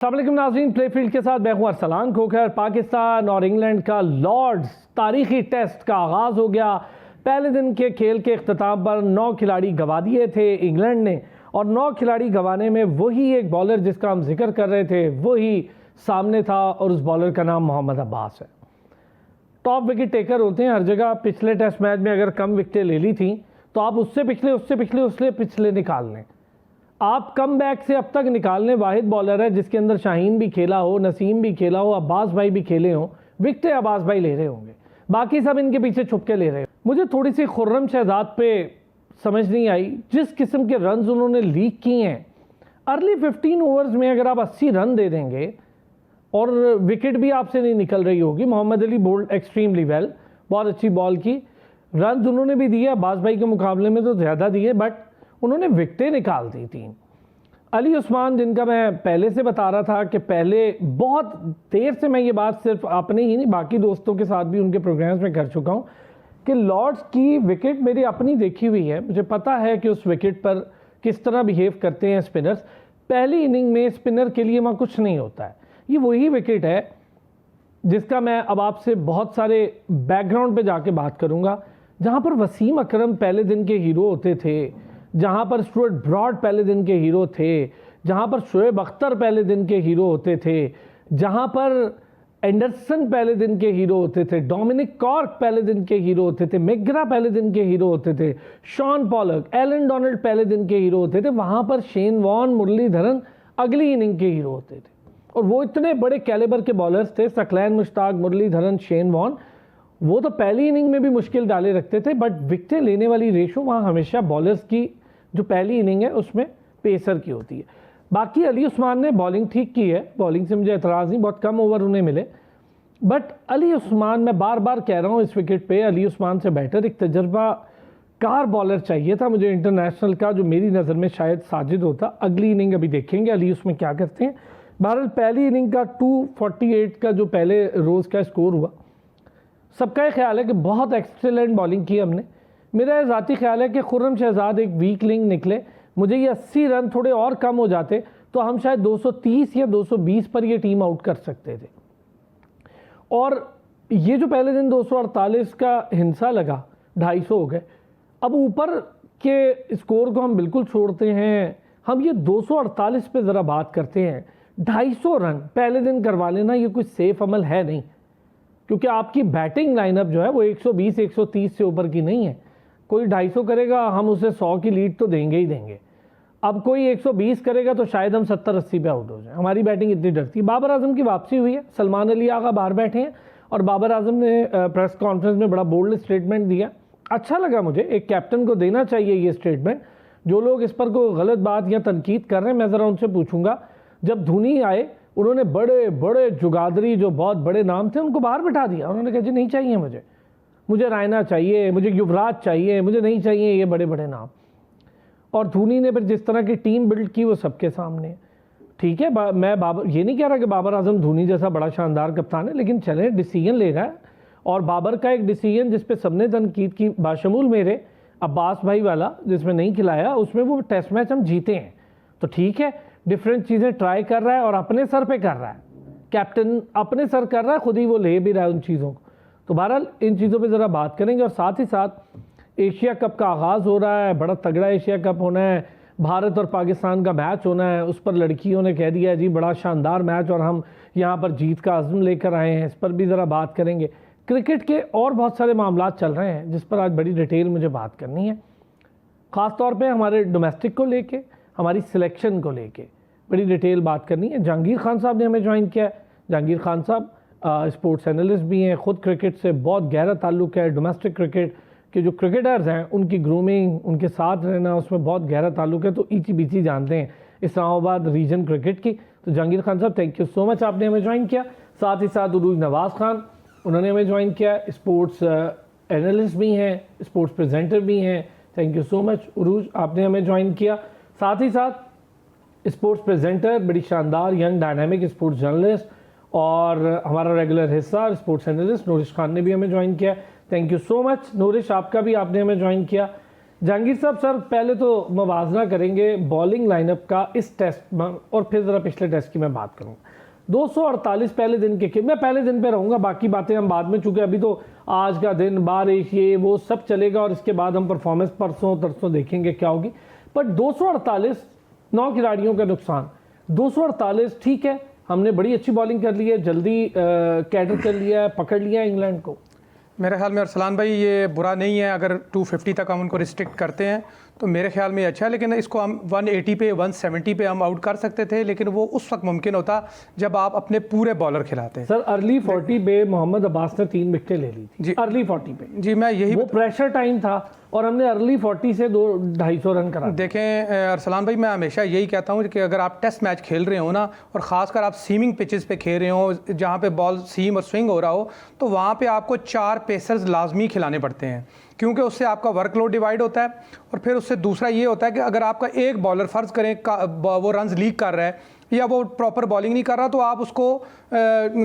अस्सलामुअलैकुम नाज़रीन, प्लेफील्ड के साथ मैं हूं अरसलान खोखर। पाकिस्तान और इंग्लैंड का लॉर्ड्स तारीखी टेस्ट का आगाज़ हो गया। पहले दिन के खेल के अख्ताम पर 9 खिलाड़ी गंवा दिए थे इंग्लैंड ने, और 9 खिलाड़ी गंवाने में वही एक बॉलर जिसका हम जिक्र कर रहे थे वही सामने था, और उस बॉलर का नाम मोहम्मद अब्बास है। टॉप विकेट टेकर होते हैं हर जगह। पिछले टेस्ट मैच में अगर कम विकेटें ले ली थी तो आप उससे पिछले निकाल लें। आप कम बैक से अब तक निकालने वाहिद बॉलर है जिसके अंदर शाहीन भी खेला हो, नसीम भी खेला हो, अब्बास भाई भी खेले हों। विकेटें अब्बास भाई ले रहे होंगे, बाकी सब इनके पीछे छुप के ले रहे हैं। मुझे थोड़ी सी खुर्रम शहजाद पे समझ नहीं आई, जिस किस्म के रन्स उन्होंने लीक किए हैं। अर्ली 15 ओवर्स में अगर आप 80 रन दे देंगे और विकेट भी आपसे नहीं निकल रही होगी। Mohammad Ali bowled extremely well, बहुत अच्छी बॉल की। रन उन्होंने भी दिए अब्बास भाई के मुकाबले में तो ज़्यादा दिए, बट उन्होंने विकेटें निकाल दी थी। अली उस्मान, जिनका मैं पहले से बता रहा था कि पहले बहुत देर से मैं ये बात सिर्फ अपने ही नहीं बाकी दोस्तों के साथ भी उनके प्रोग्राम्स में कर चुका हूँ कि लॉर्ड्स की विकेट मेरी अपनी देखी हुई है। मुझे पता है कि उस विकेट पर किस तरह बिहेव करते हैं स्पिनर्स। पहली इनिंग में स्पिनर के लिए वहाँ कुछ नहीं होता है। ये वही विकेट है जिसका मैं अब आपसे बहुत सारे बैकग्राउंड पे जाके बात करूँगा, जहाँ पर वसीम अकरम पहले दिन के हीरो होते थे, जहाँ पर स्टुअर्ट ब्रॉड पहले दिन के हीरो थे, जहाँ पर शोएब अख्तर पहले दिन के हीरो होते थे, जहाँ पर एंडरसन पहले दिन के हीरो होते थे, डोमिनिक कॉर्क पहले दिन के हीरो होते थे, मैकग्रा पहले दिन के हीरो होते थे, शॉन पॉलक, एलन डोनाल्ड पहले दिन के हीरो होते थे। वहाँ पर शेन वॉन, मुरलीधरन अगली इनिंग के हीरो होते थे, और वो इतने बड़े कैलिबर के बॉलर्स थे। सकलैन मुश्ताक, मुरलीधरन, शेन वॉन, वो तो पहली इनिंग में भी मुश्किल डाले रखते थे, बट विकेटें लेने वाली रेशो वहाँ हमेशा बॉलर्स की जो पहली इनिंग है उसमें पेसर की होती है। बाकी अली उस्मान ने बॉलिंग ठीक की है, बॉलिंग से मुझे एतराज़ नहीं, बहुत कम ओवर उन्हें मिले, बट अली उस्मान, मैं बार बार कह रहा हूँ इस विकेट पे अली उस्मान से बेहतर एक तजर्बा कार बॉलर चाहिए था मुझे इंटरनेशनल का, जो मेरी नज़र में शायद साजिद होता। अगली इनिंग अभी देखेंगे अली उसमें क्या करते हैं। बहरहाल पहली इनिंग का 248 का जो पहले रोज़ का स्कोर हुआ, सबका ये ख्याल है कि बहुत एक्सलेंट बॉलिंग की हमने। मेरा ज़ाती ख्याल है कि खुर्रम शहजाद एक वीक लिंक निकले। मुझे ये 80 रन थोड़े और कम हो जाते तो हम शायद 230 या 220 पर ये टीम आउट कर सकते थे। और ये जो पहले दिन 248 का हिंसा लगा, 250 हो गए। अब ऊपर के स्कोर को हम बिल्कुल छोड़ते हैं, हम ये 248 पे ज़रा बात करते हैं। 250 रन पहले दिन करवा लेना ये कोई सेफ अमल है नहीं, क्योंकि आपकी बैटिंग लाइनअप जो है वो 120-130 से ऊपर की नहीं है। कोई 250 करेगा, हम उसे 100 की लीड तो देंगे ही देंगे। अब कोई 120 करेगा तो शायद हम 70-80 पे आउट हो जाए। हमारी बैटिंग इतनी डरती। बाबर आजम की वापसी हुई है, सलमान अली आगा बाहर बैठे हैं, और बाबर आजम ने प्रेस कॉन्फ्रेंस में बड़ा बोल्ड स्टेटमेंट दिया। अच्छा लगा मुझे, एक कैप्टन को देना चाहिए ये स्टेटमेंट। जो लोग इस पर कोई गलत बात या तनकीद कर रहे हैं, मैं ज़रा उनसे पूछूंगा, जब धोनी आए उन्होंने बड़े बड़े जुगादरी जो बहुत बड़े नाम थे उनको बाहर बिठा दिया। उन्होंने कहा जी नहीं चाहिए मुझे रायना चाहिए, मुझे युवराज चाहिए, मुझे नहीं चाहिए ये बड़े बड़े नाम। और धोनी ने फिर जिस तरह की टीम बिल्ड की वो सबके सामने। ठीक है, मैं बाबर ये नहीं कह रहा कि बाबर आजम धोनी जैसा बड़ा शानदार कप्तान है, लेकिन चले डिसीजन ले रहा है। और बाबर का एक डिसीजन जिस पे सबने तनकीद की, बाशमूल मेरे, अब्बास भाई वाला जिसमें नहीं खिलाया, उसमें वो टेस्ट मैच हम जीते हैं। तो ठीक है, डिफरेंट चीज़ें ट्राई कर रहा है और अपने सर पे कर रहा है। कैप्टन अपने सर कर रहा है, खुद ही वो ले भी रहा है उन चीज़ों को। तो बहरहाल इन चीज़ों पे ज़रा बात करेंगे। और साथ ही साथ एशिया कप का आगाज़ हो रहा है, बड़ा तगड़ा एशिया कप होना है, भारत और पाकिस्तान का मैच होना है। उस पर लड़कियों ने कह दिया जी बड़ा शानदार मैच, और हम यहाँ पर जीत का अज़्म लेकर आए हैं। इस पर भी ज़रा बात करेंगे। क्रिकेट के और बहुत सारे मामला चल रहे हैं जिस पर आज बड़ी डिटेल मुझे बात करनी है, ख़ास तौर पर हमारे डोमेस्टिक को लेके, हमारी सिलेक्शन को लेके बड़ी डिटेल बात करनी है। जहांगीर खान साहब ने हमें ज्वाइन किया है। जहांगीर खान साहब स्पोर्ट्स एनालिस्ट भी हैं, ख़ुद क्रिकेट से बहुत गहरा ताल्लुक़ है। डोमेस्टिक क्रिकेट के जो क्रिकेटर्स हैं उनकी ग्रूमिंग, उनके साथ रहना, उसमें बहुत गहरा ताल्लुक़ है। तो ईची बीची जानते हैं इस्लामाबाद रीजन क्रिकेट की। तो जहांगीर खान साहब, थैंक यू सो मच, आपने हमें ज्वाइन किया। साथ ही साथ उरूज नवाज़ खान, उन्होंने हमें ज्वाइन किया। स्पोर्ट्स एनालिस्ट भी हैं, स्पोर्ट्स प्रेजेंटर भी हैं। थैंक यू सो मच उरूज, आपने हमें ज्वाइन किया। साथ ही साथ स्पोर्ट्स प्रेजेंटर, बड़ी शानदार यंग डायनामिक स्पोर्ट्स जर्नलिस्ट और हमारा रेगुलर हिस्सा स्पोर्ट्स एनालिस्ट नूरिश खान ने भी हमें ज्वाइन किया। थैंक यू सो मच नूरिश, आपका भी, आपने हमें ज्वाइन किया। जहांगीर साहब, सर पहले तो मवाजना करेंगे बॉलिंग लाइनअप का इस टेस्ट में और फिर ज़रा पिछले टेस्ट की मैं बात करूँगा। 248 पहले दिन के मैं पहले दिन पे रहूँगा, बाकी बातें हम बाद में, चूँकि अभी तो आज का दिन बारिश ये वो सब चलेगा और इसके बाद हम परफॉर्मेंस परसों तरसों देखेंगे क्या होगी। बट 248 9 खिलाड़ियों का नुकसान, 248 ठीक है, हमने बड़ी अच्छी बॉलिंग कर ली है, जल्दी कैटर कर लिया है, पकड़ लिया इंग्लैंड को। मेरे ख्याल में अरसलान भाई ये बुरा नहीं है, अगर 250 तक हम उनको रिस्ट्रिक्ट करते हैं तो मेरे ख्याल में अच्छा है, लेकिन इसको हम 180 पे 170 पे हम आउट कर सकते थे, लेकिन वो उस वक्त मुमकिन होता जब आप अपने पूरे बॉलर खिलाते। सर अर्ली 40 पे मोहम्मद अब्बास ने 3 विकेटें ले ली थी जी, अर्ली 40 पे जी, मैं यही वो प्रेशर टाइम था और हमने अर्ली 40 से 250 रन करा। देखें अरसलान भाई, मैं हमेशा यही कहता हूँ कि अगर आप टेस्ट मैच खेल रहे हो ना, और ख़ासकर आप सीमिंग पिचेस पे खेल रहे हो जहाँ पे बॉल सीम और स्विंग हो रहा हो, तो वहाँ पे आपको 4 पेसर्स लाजमी खिलाने पड़ते हैं, क्योंकि उससे आपका वर्कलोड डिवाइड होता है। और फिर उससे दूसरा ये होता है कि अगर आपका एक बॉलर फ़र्ज़ करें वो रन्स लीक कर रहा है या वो प्रॉपर बॉलिंग नहीं कर रहा, तो आप उसको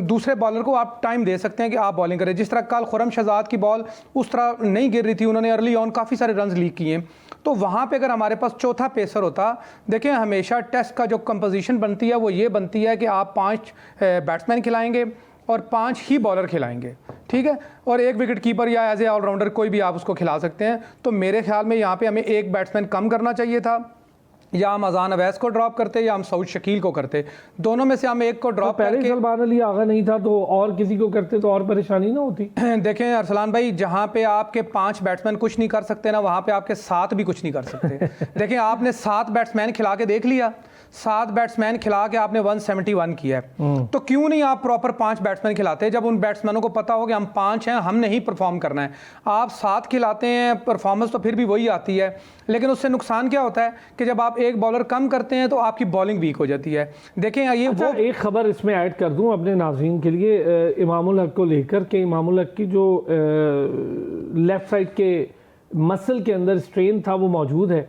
दूसरे बॉलर को आप टाइम दे सकते हैं कि आप बॉलिंग करें। जिस तरह कल खुरम शहजाद की बॉल उस तरह नहीं गिर रही थी, उन्होंने अर्ली ऑन काफ़ी सारे रन्स लीक किए, तो वहाँ पे अगर हमारे पास चौथा पेसर होता, देखें हमेशा टेस्ट का जो कंपोजिशन बनती है वो ये बनती है कि आप 5 बैट्समैन खिलाएंगे और 5 ही बॉलर खिलाएंगे, ठीक है, और 1 विकेट कीपर या एज ए ऑलराउंडर कोई भी आप उसको खिला सकते हैं। तो मेरे ख्याल में यहाँ पे हमें 1 बैट्समैन कम करना चाहिए था, या हम अजान अवैस को ड्रॉप करते या हम सऊद शकील को करते, दोनों में से हम एक को ड्रॉप करके। पहले सलमान अली आगा नहीं था तो और किसी को करते तो और परेशानी ना होती। देखें अरसलान भाई, जहाँ पे आपके 5 बैट्समैन कुछ नहीं कर सकते ना, वहाँ पे आपके 7 भी कुछ नहीं कर सकते। देखें आपने 7 बैट्समैन खिला के देख लिया, 7 बैट्समैन खिला के आपने 171 किया है, तो क्यों नहीं आप प्रॉपर 5 बैट्समैन खिलाते, जब उन बैट्समैनों को पता हो कि हम 5 हैं, हमने ही परफॉर्म करना है। आप 7 खिलाते हैं, परफॉर्मेंस तो फिर भी वही आती है, लेकिन उससे नुकसान क्या होता है कि जब आप एक बॉलर कम करते हैं तो आपकी बॉलिंग वीक हो जाती है। देखें ये अच्छा, वो एक खबर इसमें ऐड कर दूं अपने नाज़रीन के लिए, इमामुल हक को लेकर के इमामुल हक की जो लेफ़्ट साइड के मसल के अंदर स्ट्रेन था वो मौजूद है,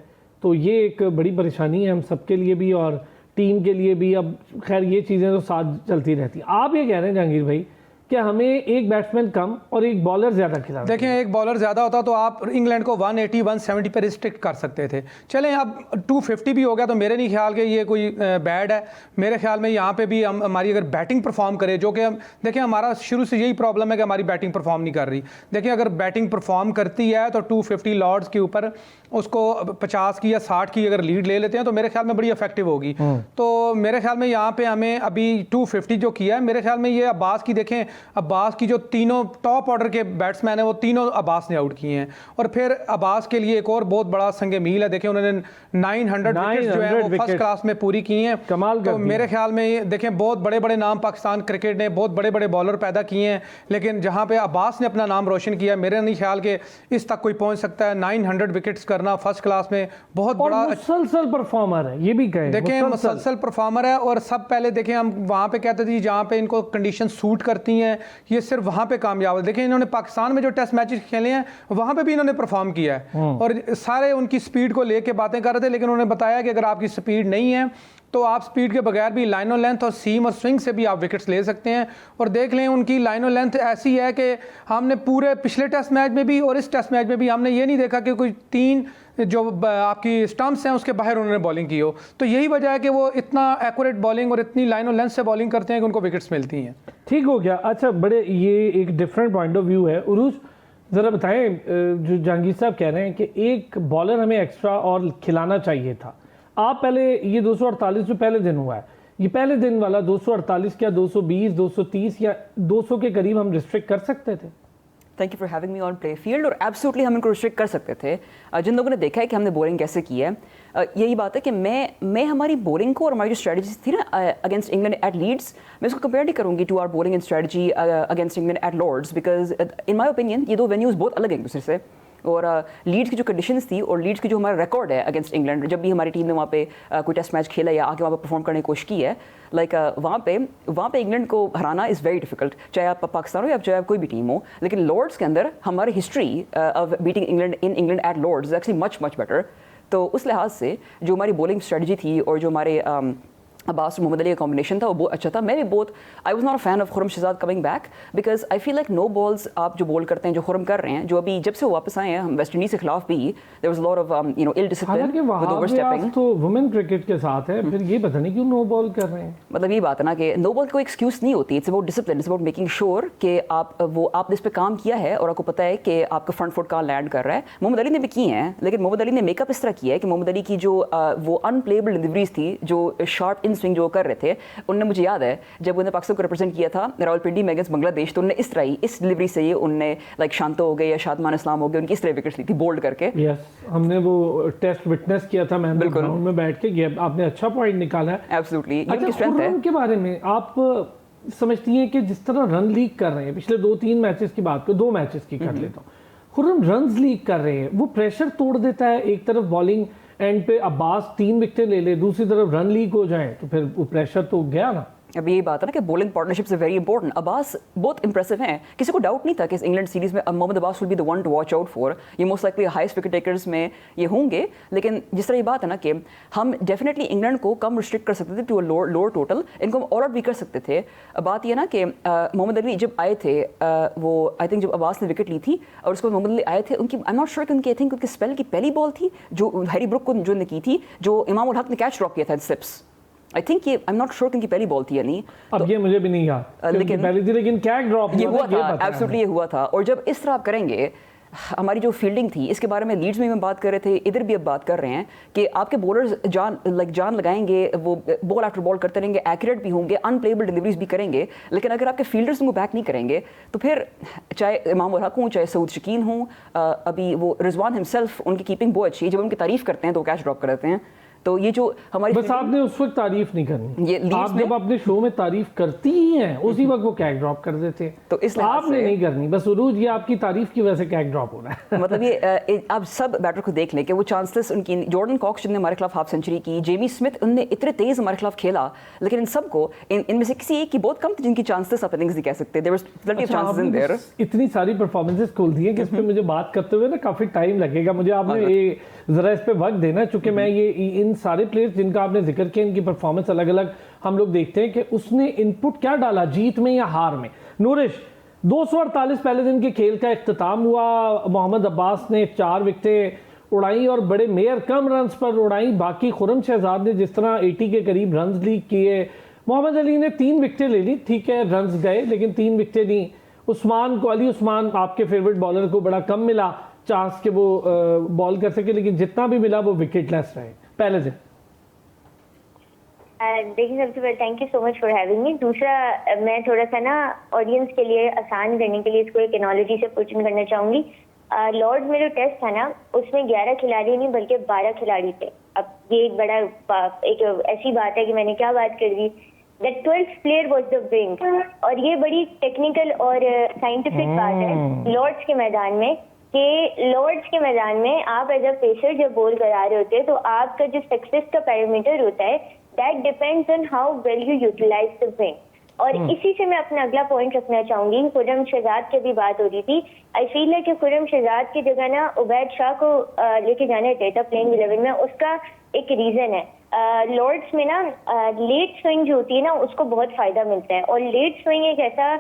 तो ये एक बड़ी परेशानी है हम सबके लिए भी और टीम के लिए भी। अब खैर ये चीज़ें तो साथ चलती रहती। आप ये कह रहे हैं जहांगीर भाई कि हमें एक बैट्समैन कम और एक बॉलर ज़्यादा खिला। देखें एक बॉलर ज़्यादा होता तो आप इंग्लैंड को 180 170 पे रिस्ट्रिक्ट कर सकते थे। चलें अब 250 भी हो गया तो मेरे नहीं ख्याल कि ये कोई बैड है। मेरे ख्याल में यहाँ पे भी हम हमारी अगर बैटिंग परफॉर्म करे, जो कि हम देखें हमारा शुरू से यही प्रॉब्लम है कि हमारी बैटिंग परफॉर्म नहीं कर रही। देखें अगर बैटिंग परफॉर्म करती है तो 250 लॉर्ड्स के ऊपर उसको 50 की या 60 की अगर लीड ले लेते हैं तो मेरे ख्याल में बड़ी इफेक्टिव होगी। तो मेरे ख्याल में यहाँ पे हमें अभी 250 जो किया है, मेरे ख्याल में ये अब्बास की देखें, अब्बास की जो तीनों टॉप ऑर्डर के बैट्समैन हैं वो तीनों अब्बास ने आउट किए हैं। और फिर अब्बास के लिए एक और बहुत बड़ा संगे मील है, देखें उन्होंने 900 विकेट्स जो है वो फर्स्ट क्लास में पूरी की हैं। कमाल तो मेरे ख्याल में देखें बहुत बड़े बड़े नाम पाकिस्तान क्रिकेट ने बहुत बड़े बड़े बॉलर पैदा किए हैं, लेकिन जहाँ पे अब्बास ने अपना नाम रोशन किया, मेरे नहीं ख्याल के इस तक कोई पहुँच सकता है। 900 विकेट्स करना फर्स्ट क्लास में बहुत बड़ा, मुसलसल परफॉर्मर है, ये भी कहें देखें मुसलसल परफॉर्मर है। और सब पहले देखें हम वहाँ पे कहते थे जहाँ पे इनको कंडीशन सूट करती हैं ये सिर्फ वहाँ पे कामयाब है। देखें इन्होंने पाकिस्तान में जो टेस्ट मैचेस खेले हैं वहाँ पे भी इन्होंने परफॉर्म किया है और सारे उनकी स्पीड को लेके बातें कर रहे थे, लेकिन उन्होंने बताया कि अगर आपकी स्पीड नहीं है तो आप स्पीड के बगैर भी लाइन और लेंथ और सीम और स्विंग से भी आप विकेट्स ले सकते हैं। और देख लें उनकी लाइन और लेंथ ऐसी है कि हमने पूरे पिछले टेस्ट मैच में भी और इस टेस्ट मैच में भी हमने ये नहीं देखा कि कोई 3 जो आपकी स्टंप्स हैं उसके बाहर उन्होंने बॉलिंग की हो। तो यही वजह है कि वो इतना एक्यूरेट बॉलिंग और इतनी लाइन और लेंथ से बॉलिंग करते हैं कि उनको विकेट्स मिलती हैं। ठीक हो गया। अच्छा, बड़े ये एक डिफरेंट पॉइंट ऑफ व्यू है। उरूज ज़रा बताएं, जो जहांगीर साहब कह रहे हैं कि एक बॉलर हमें एक्स्ट्रा और खिलाना चाहिए था, आप पहले ये 248 जो पहले दिन हुआ है, ये पहले दिन वाला 248 क्या 220 230 या 200 के करीब हम रिस्ट्रिक्ट कर सकते थे? Thank you for having me on play field. और एब्सोल्युटली हम इनको रिस्ट्रिक्ट कर सकते थे। जिन लोगों ने देखा है कि हमने बॉलिंग कैसे की है, यही बात है कि मैं हमारी बॉलिंग को और हमारी जो स्ट्रेटजी थी ना अगेंस्ट इंग्लैंड एट लीड्स, मैं इसको कंपेयर नहीं करूँगी to our bowling and strategy against England at Lord's, because in my opinion ये दो वेन्यूज बहुत अलग हैं एक दूसरे से। और लीड्स की जो कंडीशंस थी और लीड्स की जो हमारा रिकॉर्ड है अगेंस्ट इंग्लैंड, जब भी हमारी टीम ने वहाँ पे कोई टेस्ट मैच खेला या आगे वहाँ पे परफॉर्म करने की कोशिश की है, लाइक वहाँ पे इंग्लैंड को हराना इज़ वेरी डिफिकल्ट, चाहे आप पाकिस्तान हो या चाहे आप कोई भी टीम हो। लेकिन लॉर्ड्स के अंदर हमारी history of beating England in England at Lord's actually much better. तो उस लिहाज से जो हमारी बॉलिंग स्ट्रेटजी थी और जो हमारे अब्बास और मोहम्मद अली का कॉम्बिनेशन था वो बहुत अच्छा था। मैं भी बहुत I was not a fan of Khurram Shahzad coming back because I feel like no balls आप जो बॉल करते हैं जो खुरम कर रहे हैं, जो अभी जब से वो वापस आए हैं हम वेस्ट इंडीज के खिलाफ भी there was a lot of ill discipline हालांकि विद वहाँ ओवर भी स्टेपिंग। आज तो वुमेन क्रिकेट के साथ है, फिर ये पता नहीं क्यों नो बॉल कर रहे हैं। मतलब ये बात है ना कि नो बॉल कोई एक्सक्यूज नहीं होती, it's about discipline, it's about making sure कि आपने इस पे काम किया है और आपको पता है कि आपका फ्रंट फुट कहाँ लैंड कर रहा है। मोहम्मद अली ने भी की हैं, लेकिन मोहम्मद अली ने मेकअप इस तरह किया है कि मोहम्मद अली की जो वो अनप्लेएबल डिलीवरीज थी, जो शार्प इन स्विंग जो कर रहे थे, उनने मुझे याद है जब उन्होंने पाकिस्तान को रिप्रेजेंट किया था रावलपिंडी में अगेंस्ट बांग्लादेश, तो उन्होंने इस तरह ही इस डिलीवरी से ही उनने लाइक शांतो हो गए या शादमान इस्लाम हो गए, उनकी इस तरह विकेट्स ली थी बोल्ड करके। यस, हमने वो टेस्ट विटनेस किया था, मैं बिल्कुल। ग्राउंड में बैठ के गया, आपने अच्छा पॉइंट निकाला है। एब्सोल्युटली, ये अच्छा, उनकी स्ट्रेंथ है। खुर्रम के बारे में आप समझती हैं कि जिस तरह रन लीक कर रहे हैं, पिछले 2-3 मैचेस की बात करो, 2 मैचेस की कर लेता हूँ, खुर्रम रन्स लीक कर रहे हैं, वो प्रेशर तोड़ देता है। एक तरफ बॉलिंग एंड पे अब्बास 3 विकेटें ले ले, दूसरी तरफ रन लीक हो जाए तो फिर वो प्रेशर तो गया ना। अब यही बात है ना कि बॉलिंग पार्टनरशिप से वेरी इंपॉर्टेंट। अब्बास बहुत इंप्रेसिव हैं, किसी को डाउट नहीं था कि इस इंग्लैंड सीरीज में Mohammad Abbas will be the one to watch out for. ये most likely highest wicket takers में ये होंगे, लेकिन जिस तरह ये बात है ना कि हम डेफिनेटली इंग्लैंड को कम रिस्ट्रिक्ट कर सकते थे टू अ लोअर टोटल, इनको हम ऑल आउट भी कर सकते थे। बात ये ना कि मोहम्मद अली जब आए थे वो आई थिंक जब अब्बास ने विकेट ली थी और उसके बाद मोहम्मद अली आए थे, उनकी आई एम नॉट श्योर कि उनकी आई थिंक उनके स्पेल की पहली बॉल थी जो हैरी ब्रुक को जो ने की थी, जो इमाम उल हक ने कैच ड्रॉप किया था स्लिप्स। आई थिंक ये आई एम नॉट श्योर कि उनकी पहली बॉल थी या नहीं। अब ये मुझे भी नहीं याद लेकिन पहली थी, लेकिन क्या ड्रॉप ये हुआ था, एब्सोल्युटली ये हुआ था। और जब इस तरह आप करेंगे, हमारी जो फील्डिंग थी इसके बारे में लीड्स में बात कर रहे थे, इधर भी अब बात कर रहे हैं कि आपके बॉलर्स जान लगाएंगे, वो बॉल आफ्टर बॉल करते रहेंगे, एक्यूरेट भी होंगे, अनप्लेएबल डिलीवरीज भी करेंगे, लेकिन अगर आपके फील्डर्स उनको बैक नहीं करेंगे तो फिर चाहे इमाम उल हक हों, चाहे सऊद शकीन हों, अभी वो रिजवान हिमसेल्फ, उनकी कीपिंग बहुत अच्छी है, जब उनकी तारीफ करते हैं तो कैच ड्रॉप कर देते हैं। तो ये जो हमारी बस आपने उस वक्त तारीफ नहीं करनी, ये लीड्स आप में जब अपने शो में तारीफ करती ही हैं उसी वक्त वो कैक ड्रॉप कर देते हैं, तो इस लिहाज आपने से- नहीं करनी। बस उरूज ये आपकी तारीफ की वजह से कैक ड्रॉप हो रहा है। मतलब ये आप सब बैटर को देख लें कि वो चांसेस उनकी, जॉर्डन कॉक्स जिन्होंने हमारे खिलाफ हाफ सेंचुरी की, जेमी स्मिथ, उनने इतने तेज हमारे खिलाफ खेला, लेकिन इन सबको इनमें से किसी एक की बहुत कम थी जिनकी चांसेस आप इनिंग्स नहीं कह सकते। देयर वाज प्लेंटी ऑफ अच्छा, चांसेस इन आपने देयर। बस इतनी सारी परफॉर्मेंसेस खोल दी हैं कि इस पे मुझे बात करते हुए ना काफी टाइम लगेगा। मुझे आपने ये जरा इस पे वक्त देना, चूंकि मैं ये इन सारे प्लेयर्स जिनका आपने जिक्र किया, इनकी परफॉर्मेंस अलग अलग हम लोग देखते हैं कि उसने इनपुट क्या डाला जीत में या हार में। नूरिश, 248 पहले दिन के खेल का इख्तिताम हुआ, मोहम्मद अब्बास ने 4 विकेटें उड़ाई और बड़े मेयर कम रन्स पर उड़ाई। बाकी खुरम शहजाद ने जिस तरह 80 के करीब रन्स लीक किए, मोहम्मद अली ने 3 विकेटें ले ली, ठीक है रन्स गए लेकिन 3 विकेटें नहीं। उस्मान को, अली उस्मान आपके फेवरेट बॉलर को बड़ा कम मिला चांस के वो बॉल कर सके, लेकिन जितना भी मिला वो विकेट लेस रहे पहले दिन। देखिए, सबसे पहले thank you so much for having me. दूसरा, मैं थोड़ा सा ना ऑडियंस के लिए आसान करने के लिए इसको एक एनोलॉजी से पुट इन करना चाहूंगी। लॉर्ड्स में जो टेस्ट था ना, उसमें 11 खिलाड़ी नहीं बल्कि 12 खिलाड़ी थे। अब ये एक बड़ा एक ऐसी बात है कि मैंने क्या बात कर दी, that 12th player was the wing, और ये बड़ी टेक्निकल और साइंटिफिक बात है लॉर्ड्स के मैदान में कि लॉर्ड्स के मैदान में आप एज अ पेसर जब बॉल करा रहे होते हैं तो आपका जो सक्सेस का पैरामीटर होता है that depends on how well you utilise the wing. और इसी से मैं अपना अगला पॉइंट रखना चाहूंगी। खुर्रम शहजाद की भी बात हो रही थी, आई फील है कि खुर्रम शहजाद की जगह ना उबैद शाह को लेके जाने थे प्लेइंग 11 में। उसका एक रीजन है, लॉर्ड्स में ना लेट स्विंग जो होती है ना उसको बहुत फायदा मिलता है, और लेट स्विंग एक ऐसा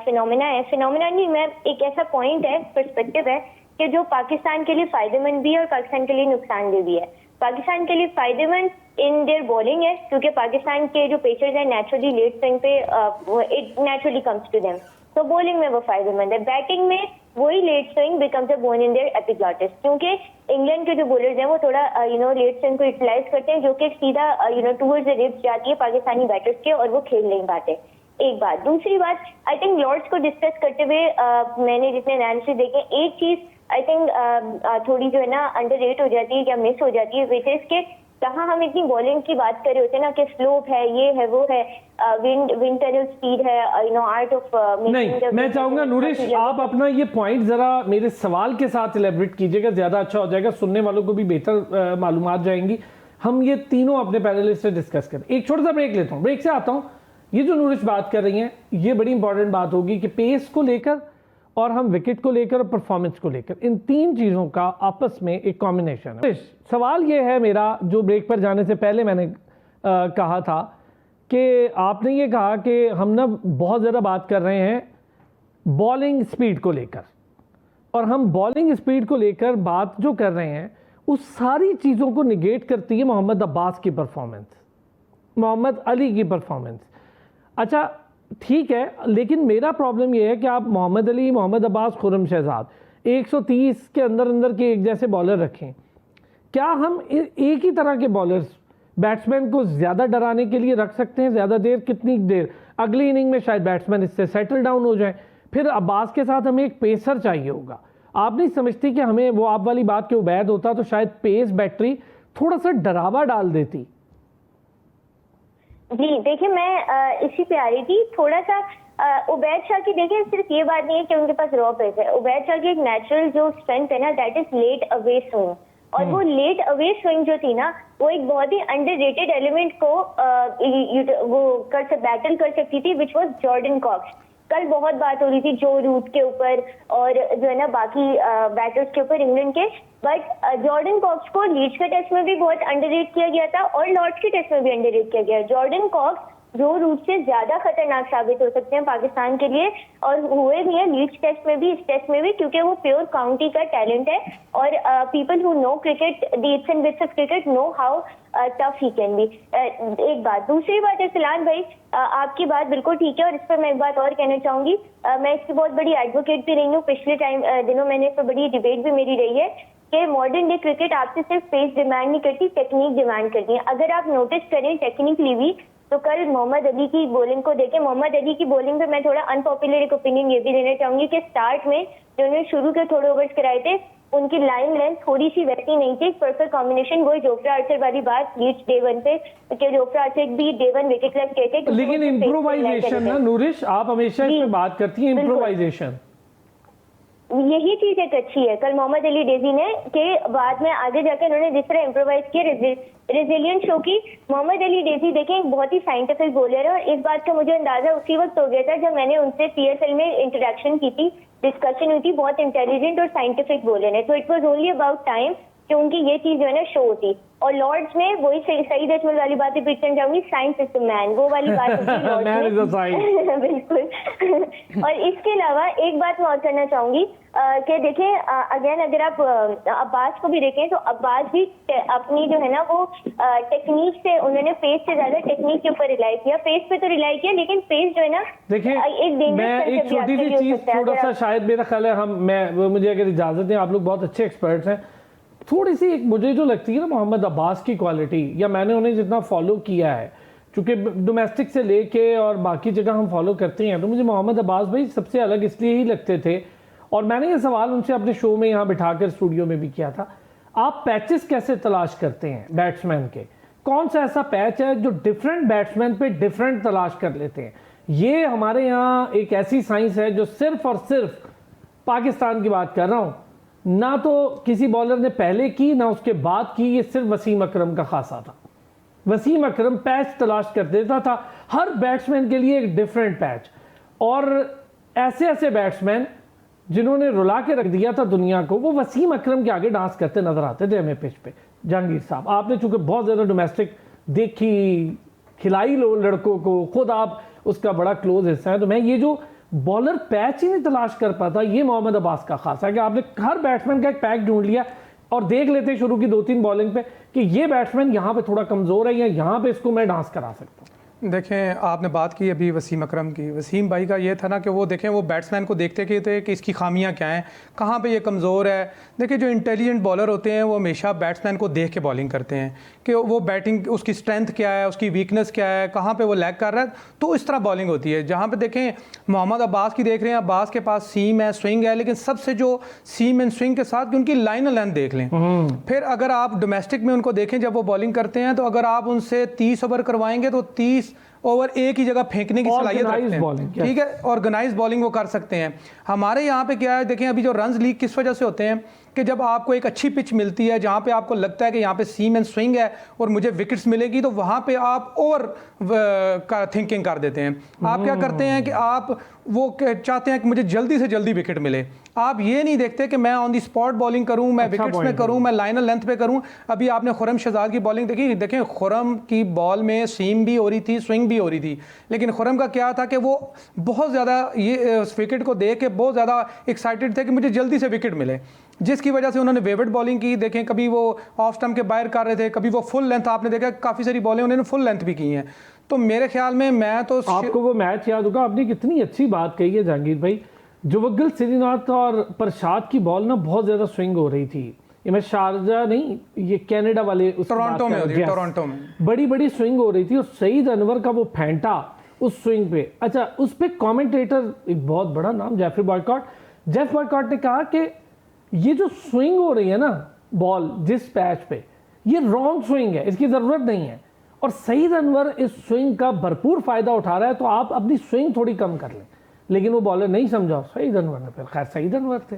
फिनोमिना है, फिनोमिना नहीं, मैं एक ऐसा पॉइंट है, पर्सपेक्टिव है कि जो पाकिस्तान के लिए फायदेमंद भी है और पाकिस्तान के लिए नुकसानदेह भी है। पाकिस्तान के लिए फायदेमंद इन देयर बॉलिंग है, क्योंकि पाकिस्तान के जो पेसर्स हैं नेचुरली लेट स्विंग पे it naturally comes to them, तो बॉलिंग में वो फायदेमंद है। बैटिंग में वही late swing becomes a bone in their epiglottis, क्योंकि इंग्लैंड के जो बॉलर्स हैं वो थोड़ा लेट स्विंग को यूटिलाइज करते हैं, जो कि सीधा टूवर्ड्स द रिब्स जाती है पाकिस्तानी बैटर्स के, और वो खेल नहीं पाते। एक बात। दूसरी बात, आई थिंक लॉर्ड्स को डिस्कस करते हुए मैंने जितने एनालिसिस देखे, एक चीज आई थिंक थोड़ी जो है ना अंडररेट हो जाती है या मिस हो जाती है, विच इज के जहाँ हम इतनी बॉलिंग की बात कर रहे होते हैं ना कि स्लोप है, ये है, वो है, विंड टनल स्पीड है, आर्ट ऑफ नहीं, मैं चाहूंगा नूरिश आप अपना ये पॉइंट जरा मेरे सवाल के साथ एलेबरेट कीजिएगा, ज्यादा अच्छा हो जाएगा, सुनने वालों को भी बेहतर मालूमात जाएंगी। हम ये तीनों अपने पैनलिस्ट से डिस्कस करें। एक छोटा सा ब्रेक लेता हूँ, ब्रेक से आता हूँ। ये जो नूरिश बात कर रही हैं ये बड़ी इंपॉर्टेंट बात होगी कि पेस को लेकर और हम विकेट को लेकर और परफॉर्मेंस को लेकर, इन 3 चीज़ों का आपस में एक कॉम्बिनेशन है। सवाल ये है मेरा, जो ब्रेक पर जाने से पहले मैंने कहा था कि आपने ये कहा कि हम ना बहुत ज़्यादा बात कर रहे हैं बॉलिंग स्पीड को लेकर, और हम बॉलिंग स्पीड को लेकर बात जो कर रहे हैं उस सारी चीज़ों को निगेट करती है मोहम्मद अब्बास की परफॉर्मेंस, मोहम्मद अली की परफॉर्मेंस। अच्छा ठीक है, लेकिन मेरा प्रॉब्लम ये है कि आप मोहम्मद अली, मोहम्मद अब्बास, खुर्रम शहजाद 130 के अंदर अंदर के एक जैसे बॉलर रखें। क्या हम एक ही तरह के बॉलर्स बैट्समैन को ज़्यादा डराने के लिए रख सकते हैं? ज़्यादा देर, कितनी देर? अगली इनिंग में शायद बैट्समैन इससे सेटल डाउन हो जाए। फिर अब्बास के साथ हमें एक पेसर चाहिए होगा। आप नहीं समझती कि हमें वो आप वाली बात कि उबैद होता तो शायद पेस बैटरी थोड़ा सा डरावा डाल देती? जी देखिए, मैं इसी पे आ रही थी थोड़ा सा। उबैद शाह की देखिए, सिर्फ ये बात नहीं है कि उनके पास रॉ पेस है। उबैद शाह की एक नेचुरल जो स्ट्रेंथ है ना, that is late away swing. और वो लेट अवे स्विंग जो थी ना, वो एक बहुत ही अंडररेटेड एलिमेंट को वो बैटल कर सकती थी, विच वाज जॉर्डन कॉक्स। कल बहुत बात हो रही थी जो रूट के ऊपर और जो है ना बाकी बैटर्स के ऊपर इंग्लैंड के, बट जॉर्डन कॉक्स को लीड्स के टेस्ट में भी बहुत अंडररेट किया गया था और लॉर्ड्स के टेस्ट में भी अंडररेट किया गया। जॉर्डन कॉक्स जो रूट से ज्यादा खतरनाक साबित हो सकते हैं पाकिस्तान के लिए, और हुए भी हैं लीड्स टेस्ट में भी, इस टेस्ट में भी, क्योंकि वो प्योर काउंटी का टैलेंट है। और people who know cricket, the it's and bits of cricket, know how tough he can be. एक बात। दूसरी बात है फिलहाल भाई, आपकी बात बिल्कुल ठीक है, और इस पर मैं एक बात और कहना चाहूंगी। मैं इसकी बहुत बड़ी एडवोकेट भी रही हूँ। पिछले दिनों मैंने इस पर बड़ी डिबेट भी मेरी रही है कि मॉडर्न डे क्रिकेट आपसे सिर्फ पेस डिमांड नहीं करती, टेक्निक डिमांड करती है। अगर आप नोटिस करें टेक्निकली भी, तो कल मोहम्मद अली की बॉलिंग को देखें। मोहम्मद अली की बॉलिंग पे मैं थोड़ा अनपॉपुलर एक ओपिनियन ये भी देना चाहूंगी कि स्टार्ट में जो उन्होंने शुरू के थोड़े ओवर्स कराए थे, उनकी लाइन लेंथ थोड़ी सी वैसी नहीं थी। परफेक्ट कॉम्बिनेशन, वही जोफ्रा आर्चर वाली बात लीड्स डे 1 पे, कि जोफ्रा आर्चर भी डे 1 विकेट लेफ्ट कहते हैं। लेकिन इम्प्रोवाइजेशन ना नूरिश, आप हमेशा इसमें बात करती हैं इम्प्रोवाइजेशन, यही चीज एक अच्छी है। कल मोहम्मद अली डेजी ने के बाद में आगे जाकर उन्होंने जिस तरह इम्प्रोवाइज किया, रेजिलियंट शो की। मोहम्मद अली डेजी देखें एक बहुत ही साइंटिफिक बॉलर है, और इस बात का मुझे अंदाजा उसी वक्त हो गया था जब मैंने उनसे PSL में इंटरेक्शन की थी, डिस्कशन हुई थी। बहुत इंटेलिजेंट और साइंटिफिक बॉलर है, तो it was only about time कि उनकी ये चीज जो है ना शो होती। और लॉर्ड्स में वही सईद अजमल वाली बात रिपीट करना चाहूंगी, साइंस इज द मैन, वो वाली बात होती है बिल्कुल। और इसके अलावा एक बात मैं और करना चाहूंगी कि देखें, अगेन अगर आप अब्बास को भी देखें तो अब्बास भी अपनी जो है ना वो टेक्निक से, उन्होंने पेस से ज्यादा टेक्निक के ऊपर रिलाई किया। पेस पे तो रिलाई किया, लेकिन पेस जो है ना, देखिए मैं एक छोटी सी चीज थोड़ा सा, शायद मेरा ख्याल है मुझे अगर इजाजत दें, आप लोग बहुत अच्छे एक्सपर्ट्स हैं, थोड़ी सी एक मुझे जो लगती है ना मोहम्मद अब्बास की क्वालिटी, या मैंने उन्हें जितना फॉलो किया है, चूँकि डोमेस्टिक से लेके और बाकी जगह हम फॉलो करते हैं, तो मुझे मोहम्मद अब्बास भाई सबसे अलग इसलिए ही लगते थे। और मैंने ये सवाल उनसे अपने शो में यहाँ बिठाकर स्टूडियो में भी किया था, आप पैचेस कैसे तलाश करते हैं बैट्समैन के? कौन सा ऐसा पैच है जो डिफरेंट बैट्समैन पे डिफरेंट तलाश कर लेते हैं? ये हमारे यहाँ एक ऐसी साइंस है जो सिर्फ और सिर्फ पाकिस्तान की बात कर रहा हूँ, ना तो किसी बॉलर ने पहले की ना उसके बाद की, ये सिर्फ वसीम अकरम का खासा था। वसीम अकरम पैच तलाश कर देता था, हर बैट्समैन के लिए एक डिफरेंट पैच, और ऐसे ऐसे बैट्समैन जिन्होंने रुला के रख दिया था दुनिया को, वो वसीम अकरम के आगे डांस करते नजर आते थे हमें पिच पे। जहांगीर साहब, आपने चूंकि बहुत ज़्यादा डोमेस्टिक देखी, खिलाई लो लड़कों को, खुद आप उसका बड़ा क्लोज हिस्सा है, तो मैं ये जो बॉलर पैच ही नहीं तलाश कर पाता, ये मोहम्मद अब्बास का खासा है कि आपने हर बैट्समैन का एक पैक ढूंढ लिया और देख लेते शुरू की 2-3 बॉलिंग पे कि ये बैट्समैन यहाँ पे थोड़ा कमज़ोर है या यहाँ पे इसको मैं डांस करा सकता हूँ। देखें, आपने बात की अभी वसीम अकरम की। वसीम भाई का ये था ना कि वो देखें, वो बैट्समैन को देखते थे कि इसकी खामियां क्या हैं, कहाँ पे ये कमज़ोर है। देखिए, जो इंटेलिजेंट बॉलर होते हैं वो हमेशा बैट्समैन को देख के बॉलिंग करते हैं कि वो बैटिंग, उसकी स्ट्रेंथ क्या है, उसकी वीकनेस क्या है, कहाँ पे वो लैग कर रहा है, तो इस तरह बॉलिंग होती है। जहाँ पे देखें मोहम्मद अब्बास की देख रहे हैं, अब्बास के पास सीम है, स्विंग है, लेकिन सबसे जो सीम एंड स्विंग के साथ उनकी लाइन लेंथ देख लें। फिर अगर आप डोमेस्टिक में उनको देखें जब वो बॉलिंग करते हैं, तो अगर आप उनसे 30 ओवर करवाएंगे तो 30 ओवर एक ही जगह फेंकने की सलाहियत रखते हैं, ठीक है। ऑर्गेनाइज बॉलिंग वो कर सकते हैं। हमारे यहाँ पे क्या है, देखें अभी जो रन्स लीग किस वजह से होते हैं कि जब आपको एक अच्छी पिच मिलती है जहाँ पे आपको लगता है कि यहाँ पे सीम एंड स्विंग है और मुझे विकेट्स मिलेगी, तो वहाँ पे आप और थिंकिंग कर देते हैं। आप क्या करते हैं कि आप वो चाहते हैं कि मुझे जल्दी से जल्दी विकेट मिले। आप ये नहीं देखते कि मैं ऑन दी स्पॉट बॉलिंग करूं, मैं अच्छा विकेट्स में point करूं, मैं लाइनर लेंथ पे करूं। अभी आपने खुरम शहजाद की बॉलिंग देखी, देखें खुरम की बॉल में सीम भी हो रही थी, स्विंग भी हो रही थी, लेकिन खुरम का क्या था कि वो बहुत ज़्यादा ये विकेट को देख के बहुत ज़्यादा एक्साइटेड थे कि मुझे जल्दी से विकेट मिले, जिसकी वजह से उन्होंने वेवेट बॉलिंग की। देखें कभी वो ऑफ स्टंप के बाहर कर रहे थे, कभी वो फुल लेंथ, आपने देखा काफ़ी सारी बॉलें उन्होंने फुल लेंथ भी की हैं। तो मेरे ख्याल में मैं तो आपको वो मैच याद होगा, आपने कितनी अच्छी बात कही है जहांगीर भाई। जुवग्गल श्रीनाथ और प्रसाद की बॉल ना बहुत ज़्यादा स्विंग हो रही थी। ये मैं शारजा नहीं, ये कनाडा वाले टोरंटो में होती है, टोरंटो में बड़ी बड़ी स्विंग हो रही थी और सईद अनवर का वो फेंटा उस स्विंग पे। अच्छा, उस पे कमेंटेटर, एक बहुत बड़ा नाम, जेफ बॉयकॉट ने कहा कि ये जो स्विंग हो रही है ना बॉल जिस पैच पे, ये रॉन्ग स्विंग है, इसकी ज़रूरत नहीं है। और सईद अनवर इस स्विंग का भरपूर फ़ायदा उठा रहा है, तो आप अपनी स्विंग थोड़ी कम कर लें। लेकिन वो बॉलर नहीं समझा, सईद अनवर ने, फिर खैर सईद अनवर थे।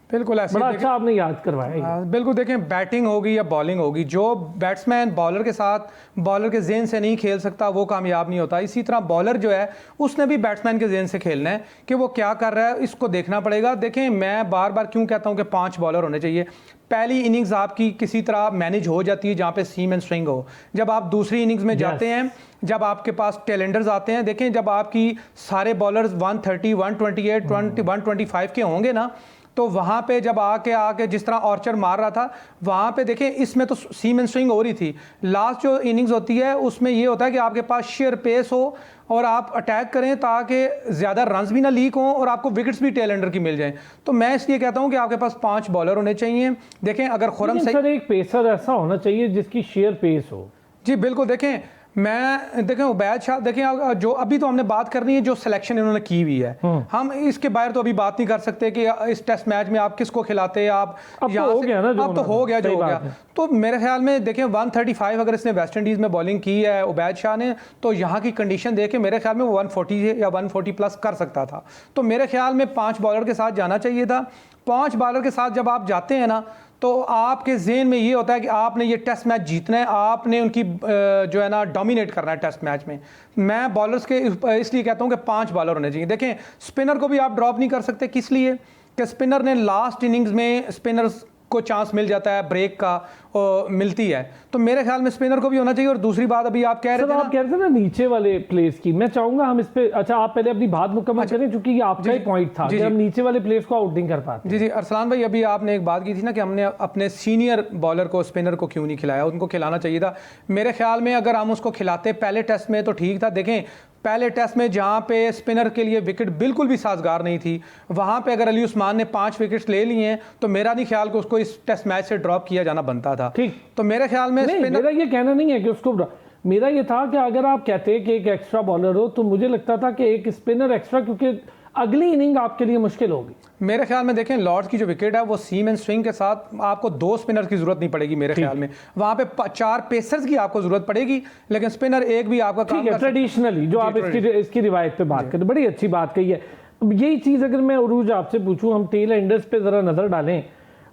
बिल्कुल ऐसे बड़ा अच्छा आपने याद करवाया। बिल्कुल देखें, बैटिंग होगी या बॉलिंग होगी, जो बैट्समैन बॉलर के साथ बॉलर के जेन से नहीं खेल सकता वो कामयाब नहीं होता। इसी तरह बॉलर जो है उसने भी बैट्समैन के जेन से खेलना है कि वो क्या कर रहा है, इसको देखना पड़ेगा। देखें मैं बार बार क्यों कहता हूँ कि 5 बॉलर होने चाहिए। पहली इनिंग्स आपकी किसी तरह मैनेज हो जाती है जहाँ पे सीम एंड स्विंग हो। जब आप दूसरी इनिंग्स में जाते हैं, जब आपके पास टेलेंडर्स आते हैं, देखें जब आपकी सारे बॉलर्स 130, 128, 125 के होंगे ना, तो वहाँ पे जब आके जिस तरह ऑर्चर मार रहा था, वहाँ पे देखें इसमें तो सीम एंड स्विंग हो रही थी। लास्ट जो इनिंग्स होती है उसमें ये होता है कि आपके पास शेयर पेस हो और आप अटैक करें ताकि ज़्यादा रन्स भी ना लीक हों और आपको विकेट्स भी टेल एंडर की मिल जाएं। तो मैं इसलिए कहता हूं कि आपके पास 5 बॉलर होने चाहिए। देखें अगर खुरम से सर एक पेसर ऐसा होना चाहिए जिसकी शेयर पेस हो। जी बिल्कुल, देखें देखें उबैद शाह, देखें जो अभी तो हमने बात करनी है जो सिलेक्शन इन्होंने की हुई है, हम इसके बाहर तो अभी बात नहीं कर सकते कि इस टेस्ट मैच में आप किसको खिलाते, आप अब तो हो गया ना, अब तो हो गया जो हो गया। तो मेरे ख्याल में देखें 135 अगर इसने वेस्ट इंडीज़ में बॉलिंग की है उबैद शाह ने, तो यहाँ की कंडीशन देख के मेरे ख्याल में वो 140 या 140 प्लस कर सकता था। तो मेरे ख्याल में 5 बॉलर के साथ जाना चाहिए था। 5 बॉलर के साथ जब आप जाते हैं ना, तो आपके ज़हन में ये होता है कि आपने ये टेस्ट मैच जीतना है, आपने उनकी जो है ना डोमिनेट करना है टेस्ट मैच में। मैं बॉलर्स के इसलिए कहता हूँ कि 5 बॉलर होने चाहिए। देखें स्पिनर को भी आप ड्रॉप नहीं कर सकते, किस लिए कि स्पिनर ने लास्ट इनिंग्स में स्पिनर्स को चांस मिल जाता है, ब्रेक का मिलती है। तो मेरे ख्याल में स्पिनर को भी होना चाहिए। और दूसरी बात अभी आप कह रहे थे ना नीचे वाले प्लेस की, मैं चाहूंगा हम इस पे, अच्छा आप पहले अपनी बात मुकम्मल करें क्योंकि ये आपका ही पॉइंट था कि हम नीचे वाले प्लेस को आउट नहीं कर पाते। जी अरसलान भाई, अभी आपने एक बात की थी ना कि हमने अपने सीनियर बॉलर को, स्पिनर को क्यों नहीं खिलाया, उनको खिलाना चाहिए था। मेरे ख्याल में अगर हम उसको खिलाते पहले टेस्ट में तो ठीक था। देखें पहले टेस्ट में जहाँ पे स्पिनर के लिए विकेट बिल्कुल भी साजगार नहीं थी, वहाँ पे अगर अली उस्मान ने 5 विकेट्स ले लिए हैं तो मेरा नहीं ख्याल कि उसको इस टेस्ट मैच से ड्रॉप किया जाना बनता था। ठीक, तो मेरे ख्याल में मेरा ये कहना नहीं है कि उसको, मेरा ये था कि अगर आप कहते कि एक एक्स्ट्रा बॉलर हो तो मुझे लगता था कि एक स्पिनर एक्स्ट्रा, क्योंकि अगली इनिंग आपके लिए मुश्किल होगी। मेरे ख्याल में देखें लॉर्ड्स की जो विकेट है वो सीम एंड स्विंग के साथ आपको 2 स्पिनर की जरूरत नहीं पड़ेगी मेरे ख्याल में। वहाँ पे 4 पेसर्स की आपको जरूरत पड़ेगी, लेकिन स्पिनर एक भी आपका काम कर ट्रेडिशनली जो आप इसकी रिवायत पे बात करें, बड़ी अच्छी बात कही है। यही चीज़ अगर मैं उरूज आपसे पूछूं, हम टेल एंडर्स पे ज़रा नज़र डालें।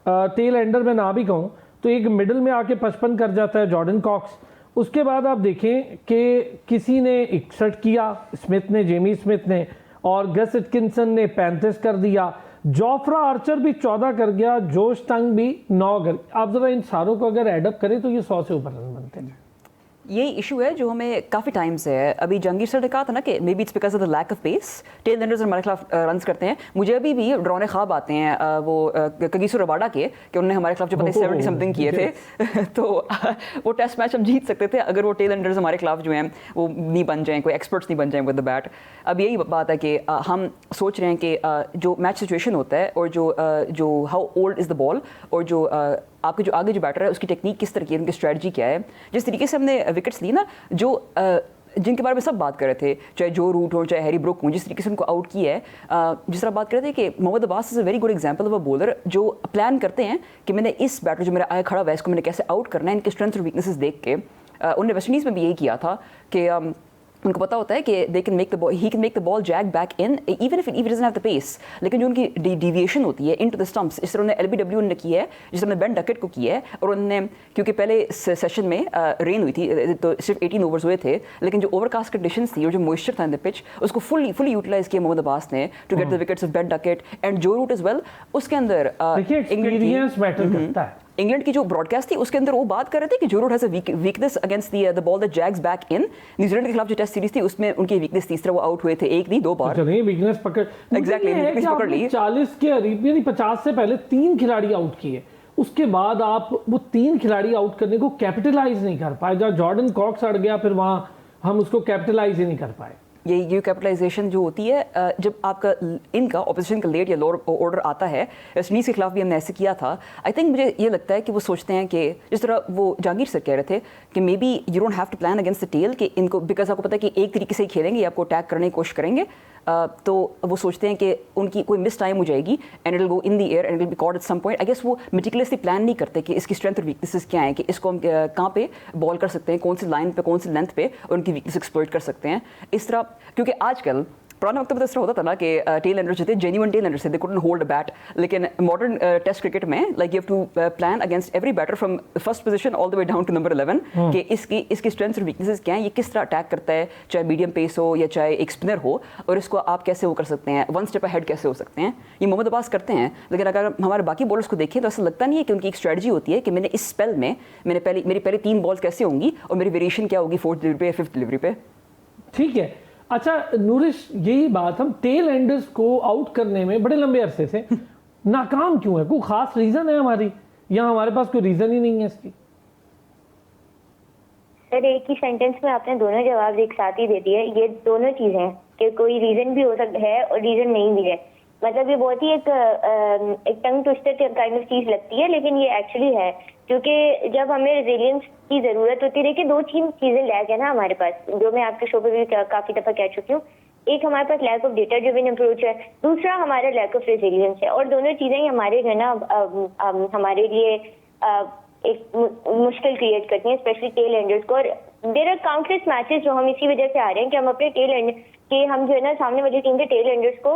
टेल एंडर में ना भी कहूँ तो एक मिडल में आके 55 कर जाता है जॉर्डन कॉक्स। उसके बाद आप देखें कि किसी ने 61 किया, स्मिथ ने, जेमी स्मिथ ने, और गस एटकिंसन ने 35 कर दिया, जोफ्रा आर्चर भी 14 कर गया, जोश टंग भी 9 कर। आप ज़रा इन सारों को अगर एडअप करें तो ये 100 से ऊपर रन बनते हैं। यही इशू है जो हमें काफ़ी टाइम से है। अभी जंगीर सर ने कहा था ना कि maybe it's because of the lack of pace, tail enders हमारे खिलाफ रन्स करते हैं। मुझे अभी भी ड्रॉने ख्वाब आते हैं वो कगिसो रबाडा के, कि उन्होंने हमारे खिलाफ जो पता 70 समथिंग किए थे तो वो टेस्ट मैच हम जीत सकते थे अगर वो टेल एंडर्स हमारे खिलाफ जो हैं वो नहीं बन जाएं, कोई एक्सपर्ट्स नहीं बन जाएं विद द बैट। अब यही बात है कि हम सोच रहे हैं कि जो मैच सिचुएशन होता है और जो how old is the ball, और जो आपके जो आगे जो बैटर है उसकी टेक्निक किस तरह की है, उनकी स्ट्रेटजी क्या है, जिस तरीके से हमने विकेट्स ली ना, जो जिनके बारे में सब बात कर रहे थे, चाहे जो रूट हो चाहे हैरी ब्रुक हो, जिस तरीके से उनको आउट किया है, जिस तरह बात कर रहे थे कि Mohammad Abbas is a very good example of a bowler जो प्लान करते हैं कि मैंने इस बैटर जो मेरा आगे खड़ा हुआ है इसको मैंने कैसे आउट करना है, इनके स्ट्रेंथ और वीकनेसेस देख के। उन्होंने वेस्ट इंडीज़ में भी यही किया था कि उनको पता होता है कि they can make the ball, he can make the ball jag back in even if doesn't have the pace. लेकिन जो उनकी डिविएशन होती है इनटू द स्टंप्स, इस तरह उन्होंने LBW ने की है, जिस तरह बेन डकेट को किया है। और उन्होंने क्योंकि पहले सेशन में रेन हुई थी तो सिर्फ 18 ओवर्स हुए थे, लेकिन जो ओवरकास्ट कंडीशंस थी और जो मॉइस्चर था इन द पिच उसको फुली यूटिलाइज किया मोहम्मद अब्बास ने to get the wickets of Ben Duckett and Joe Root as well. उसके अंदर देखिए एक्सपीरियंस मैटर करता है। इंग्लैंड की जो ब्रॉडकास्ट थी उसके अंदर वो बात कर रहे थे कि Joe Root has a weakness against the ball that jags back in. New Zealand के खिलाफ जो टेस्ट सीरीज थी उसमें उनकी वीकनेस थी, इस तरह वो आउट हुए थे, एक नहीं 2 बार। चलिए वीकनेस पकड़, एग्जैक्टली वीकनेस पकड़ ली। 40 के करीब यानी 50 से पहले 3 खिलाड़ी आउट किए, उसके बाद आप वो 3 खिलाड़ी आउट करने को कैपिटलाइज नहीं कर पाए। जहाँ जॉर्डन कॉक्स अड़ गया फिर वहां हम उसको कैपिटलाइज ही नहीं कर पाए। ये कैपिटलाइजेशन जो होती है जब आपका इनका ऑपोजिशन का लेट या लोअर ऑर्डर आता है, वेस्ट इंडीज़ के खिलाफ भी हमने ऐसे किया था। आई थिंक मुझे ये लगता है कि वो सोचते हैं कि जिस तरह वो जहांगीर सर कह रहे थे कि maybe you don't have to plan against the tail, कि इनको बिकॉज आपको पता है कि एक तरीके से ही खेलेंगे, आपको अटैक करने की कोशिश करेंगे। तो वो सोचते हैं कि उनकी कोई मिस टाइम हो जाएगी and it will go in the air and it will be caught at some point. I guess वो मेटिकुलसली प्लान नहीं करते कि इसकी स्ट्रेंथ और वीकनेसेस क्या है, कि इसको हम कहाँ पे बॉल कर सकते हैं, कौन सी लाइन पे, कौन सी लेंथ पे, और उनकी वीकनेस एक्सप्लॉइट कर सकते हैं इस तरह। क्योंकि आजकल पुराने वक्त में तो इस तरह होता था ना कि टेल एंडर्स जो थे जेन्युइन टेल एंडर्स थे, they couldn't hold a bat. लेकिन मॉडर्न टेस्ट क्रिकेट में like you have to plan against every batter from first position all the way down to number 11 कि इसकी स्ट्रेंथ्स और weaknesses क्या हैं, ये किस तरह अटैक करता है, चाहे मीडियम पेस हो या चाहे एक स्पिनर हो, और इसको आप कैसे वो कर सकते हैं, वन स्टेप अहेड कैसे हो सकते हैं। ये मोहम्मद अब्बास करते हैं। लेकिन अगर हमारे बाकी बॉलर्स को देखें तो ऐसा लगता नहीं है कि उनकी एक स्ट्रेटजी होती है कि मैंने इस स्पेल में मेरी पहले 3 बॉल्स कैसे होंगी और मेरी वेरिएशन क्या होगी 4th डिलीवरी पे, 5th डिलीवरी पे। ठीक है, अच्छा नूरिश, यही बात, हम टेल एंडर्स को आउट करने में बड़े लंबे अरसे से नाकाम क्यों है? कोई खास रीजन है हमारी, या हमारे पास कोई रीजन ही नहीं है इसकी? सर एक ही सेंटेंस में आपने दोनों जवाब एक साथ ही दे दिए। ये दोनों चीजें हैं कि कोई रीजन भी हो सकता है और रीजन नहीं भी है। मतलब ये बहुत ही एक टंग ट्विस्टर काइंड ऑफ चीज लगती है, लेकिन ये एक्चुअली है। क्योंकि जब हमें रेजिलियंस की जरूरत होती है, देखिए 2-3 चीजें लैग है ना हमारे पास, जो मैं आपके शो पे भी काफी दफा कह चुकी हूँ। एक हमारे पास lack of data driven approach है, दूसरा हमारा लैक ऑफ रेजिलियंस है। और दोनों चीजें ही हमारे जो है ना हमारे लिए एक मुश्किल क्रिएट करती हैं, स्पेशली टेल एंडर्स को। और देयर आर काउंटलेस मैचेस जो हम इसी वजह से आ रहे हैं कि हम अपने टेल एंड कि हम जो है ना सामने वाली टीम के टेल एंडर्स को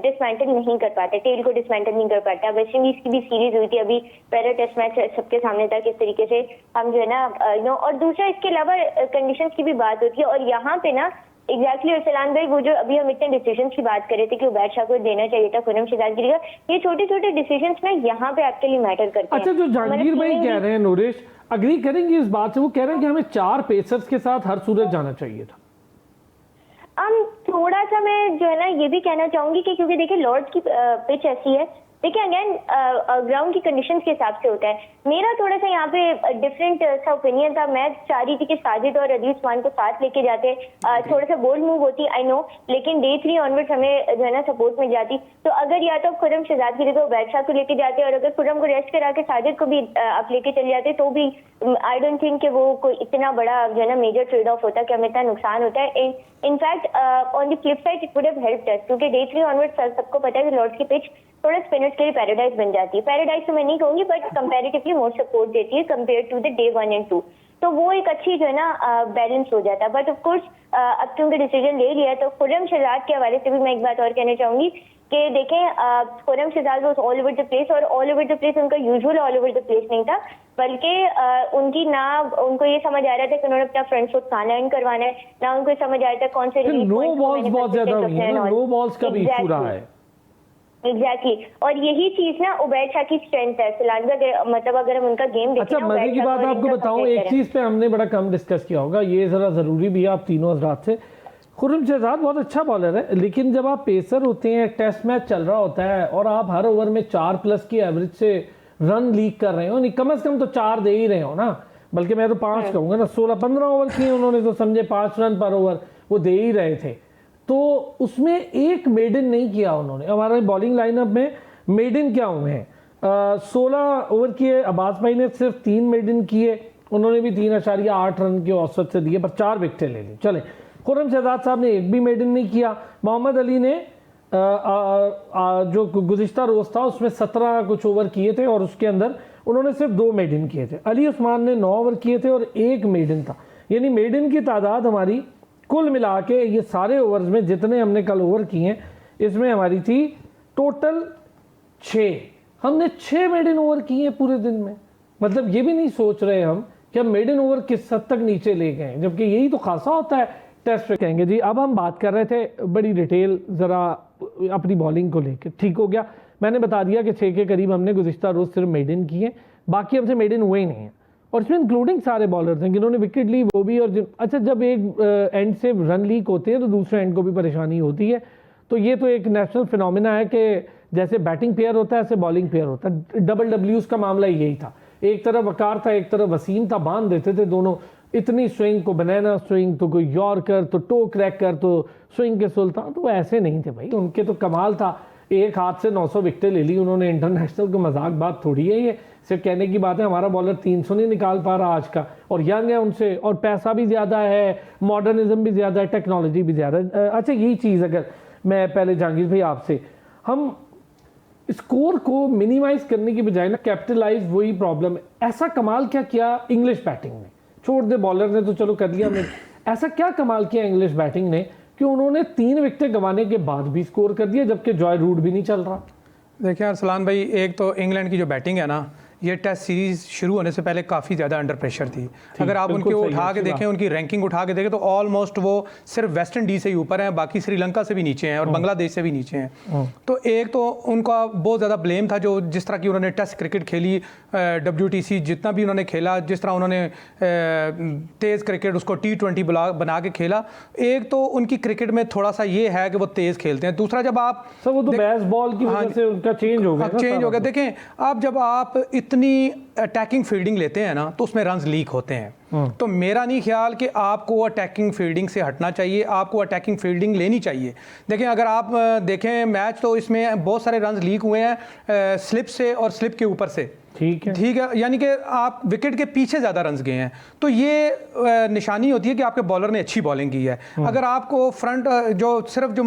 डिसमेंटल नहीं कर पाते, टेल को डिसमेंटल नहीं कर पाते। वेस्ट इंडीज की भी सीरीज हुई थी अभी, पहला टेस्ट मैच सबके सामने था किस तरीके से हम जो है ना और दूसरा इसके अलावा कंडीशंस की भी बात होती है। और यहाँ पे ना एग्जैक्टली अरसलान भाई, वो जो अभी हम इतने डिसीजंस की बात कर रहे थे कि उबैद शाह को देना चाहिए था, खुर्रम शहजाद की जगह, ये छोटे छोटे डिसीजंस ना यहाँ पे आपके लिए मैटर करते हैं। अच्छा, जो जहांगीर भाई कह रहे हैं, नूरिश अग्री करेंगे इस बात से, वो कह रहे हैं कि हमें 4 पेसर्स के साथ हर सूरत जाना चाहिए था। थोड़ा सा मैं जो है ना ये भी कहना चाहूंगी कि क्योंकि देखिए लॉर्ड्स की पिच ऐसी है, देखिए अगेन ग्राउंड की कंडीशंस के हिसाब से होता है। मेरा थोड़ा सा यहाँ पे डिफरेंट सा ओपिनियन था। मैं चाह रही थी कि साजिद और अदील उस्मान को साथ लेके जाते, थोड़ा सा बोल्ड मूव होती, आई नो, लेकिन डे 3 ऑनवर्ड्स हमें जो है ना सपोर्ट में जाती। तो अगर या तो खुर्रम शहजाद की जगह उबैद शाह को लेके जाते, और अगर खुर्रम को रेस्ट करा के साजिद को भी आप लेके चले जाते, तो भी आई डोंट थिंक कि वो कोई इतना बड़ा जो है ना मेजर ट्रेड ऑफ होता कि हमें इतना नुकसान होता है। In fact on the flip side it would have helped अस, क्योंकि डे 3 ऑनवर्ड्स सबको पता है कि लॉर्ड्स की पिच थोड़ा स्पिनर्स के लिए पैराडाइज बन जाती है। पैराडाइज तो मैं नहीं कहूंगी, बट कंपैरेटिवली मोर सपोर्ट देती है compare to the day 1 and 2। तो वो एक अच्छी जो है ना बैलेंस हो जाता है। बट ऑफ कोर्स अब क्योंकि डिसीजन ले लिया, तो खुर्रम शहजाद के हवाले से भी मैं एक बात और कहना चाहूंगी कि देखें Khurram Shahzad was all over the place, और ऑल ओवर द प्लेस उनका usual all over the place नहीं था, बल्कि उनको ये समझ आ रहा था कि उन्होंने अपना फ्रंट फुट कहाँ लैंड करवाना है, ना उनको समझ आ रहा था कौन से नो बॉल्स बहुत ज्यादा हुई है ना, नो बॉल्स का भी इशू रहा है। एग्जैक्टली और यही चीज ना उबैद शाह की स्ट्रेंथ है फिलहाल, मतलब अगर हम उनका गेम देखें। अच्छा, मजे की बात आपको बताऊं, एक चीज पे हमने बड़ा कम डिस्कस किया होगा, ये जरा जरूरी भी है आप तीनों हजरात से। खुर्रम शहजाद बहुत अच्छा बॉलर है, लेकिन जब आप पेसर होते हैं, टेस्ट मैच चल रहा होता है और आप हर ओवर में 4+ की एवरेज से रन लीक कर रहे हो, नहीं कम से कम तो 4 दे ही रहे हो ना, बल्कि मैं तो 5 कहूंगा ना, 16-15 ओवर किए उन्होंने, तो समझे 5 रन पर ओवर वो दे ही रहे थे। तो उसमें एक मेडन नहीं किया उन्होंने। हमारे बॉलिंग लाइनअप में मेडन क्या हुए हैं, 16 ओवर किए, अब्बास भाई ने सिर्फ 3 मेडन किए, उन्होंने भी 3.8 रन के औसत से दिए, पर 4 विकेटें ले ली। चले, खुर्रम शहजाद साहब ने एक भी मेडन नहीं किया। मोहम्मद अली ने जो गुज़िश्ता रोज़ था उसमें 17 कुछ ओवर किए थे और उसके अंदर उन्होंने सिर्फ 2 मेडन किए थे। अली उस्मान ने 9 ओवर किए थे और 1 मेडन था, यानी मेडन की तादाद हमारी कुल मिला के ये सारे ओवर्स में जितने हमने कल ओवर किए हैं, इसमें हमारी थी टोटल 6। हमने 6 मेडन ओवर किए हैं पूरे दिन में। मतलब ये भी नहीं सोच रहे हम कि हम मेडन ओवर किस हद तक नीचे ले गए, जबकि यही तो खासा होता है टेस्ट। कहेंगे जी, अब हम बात कर रहे थे बड़ी डिटेल ज़रा अपनी बॉलिंग को लेकर। ठीक हो गया, मैंने बता दिया कि 6 के करीब हमने गुज़िश्ता रोज़ सिर्फ मेडन किए, बाकी हमसे मेडन हुए ही नहीं हैं। और इसमें इंक्लूडिंग सारे बॉलर्स हैं जिन्होंने विकेट ली, वो भी। और अच्छा, जब एक एंड से रन लीक होते हैं तो दूसरे एंड को भी परेशानी होती है। तो ये तो एक नेशनल फिनोमिना है कि जैसे बैटिंग पेयर होता है ऐसे बॉलिंग पेयर होता है। डबल डब्ल्यूज का मामला यही था, एक तरफ वकार था एक तरफ वसीम था, बांध देते थे दोनों। इतनी स्विंग को बनाना स्विंग, तो कोई यॉर्कर, तो टो क्रैकर, तो स्विंग के सुल्तान, तो ऐसे नहीं थे भाई। उनके तो कमाल था, एक हाथ से 900 विकेटें ले ली उन्होंने। इंटरनेशनल को मजाक बात थोड़ी है ये, सिर्फ कहने की बात है। हमारा बॉलर 300 नहीं निकाल पा रहा आज का, और यंग है उनसे, और पैसा भी ज़्यादा है, मॉडर्निज्म भी ज़्यादा है, टेक्नोलॉजी भी ज़्यादा है। अच्छा, यही चीज़ अगर मैं पहले जहांगीर भाई आपसे, हम स्कोर को मिनिमाइज करने की बजाय ना कैपिटलाइज, वही प्रॉब्लम है। ऐसा कमाल क्या किया इंग्लिश बैटिंग ने, छोड़ दे बॉलर ने तो चलो कर लिया हमने, ऐसा क्या कमाल किया इंग्लिश बैटिंग ने कि उन्होंने 3 विकेटें गंवाने के बाद भी स्कोर कर दिया, जबकि जॉय रूट भी नहीं चल रहा। देखिए अरसलान भाई, एक तो इंग्लैंड की जो बैटिंग है ना, ये टेस्ट सीरीज शुरू होने से पहले काफ़ी ज़्यादा अंडर प्रेशर थी। अगर आप उनके उठा के देखें, उनकी रैंकिंग उठा के देखें, तो ऑलमोस्ट वो सिर्फ वेस्ट इंडीज से ही ऊपर हैं, बाकी श्रीलंका से भी नीचे हैं और बांग्लादेश से भी नीचे हैं। तो एक तो उनका बहुत ज़्यादा ब्लेम था जो जिस तरह की उन्होंने टेस्ट क्रिकेट खेली, WTC जितना भी उन्होंने खेला, जिस तरह उन्होंने तेज़ क्रिकेट उसको T20 बना के खेला। एक तो उनकी क्रिकेट में थोड़ा सा ये है कि वो तेज़ खेलते हैं। दूसरा, जब आप सर वो तो बेसबॉल की वजह से उनका चेंज हो गया। देखें आप, जब आप इतनी अटैकिंग फील्डिंग लेते हैं ना, तो उसमें रन्स लीक होते हैं। तो मेरा नहीं ख्याल कि आपको अटैकिंग फील्डिंग से हटना चाहिए, आपको अटैकिंग फील्डिंग लेनी चाहिए। देखें, अगर आप देखें मैच, तो इसमें बहुत सारे रन्स लीक हुए हैं स्लिप से और स्लिप के ऊपर से। ठीक है, यानी कि आप विकेट के पीछे ज़्यादा रन्स गए हैं, तो ये निशानी होती है कि आपके बॉलर ने अच्छी बॉलिंग की है। अगर आपको फ्रंट जो सिर्फ जो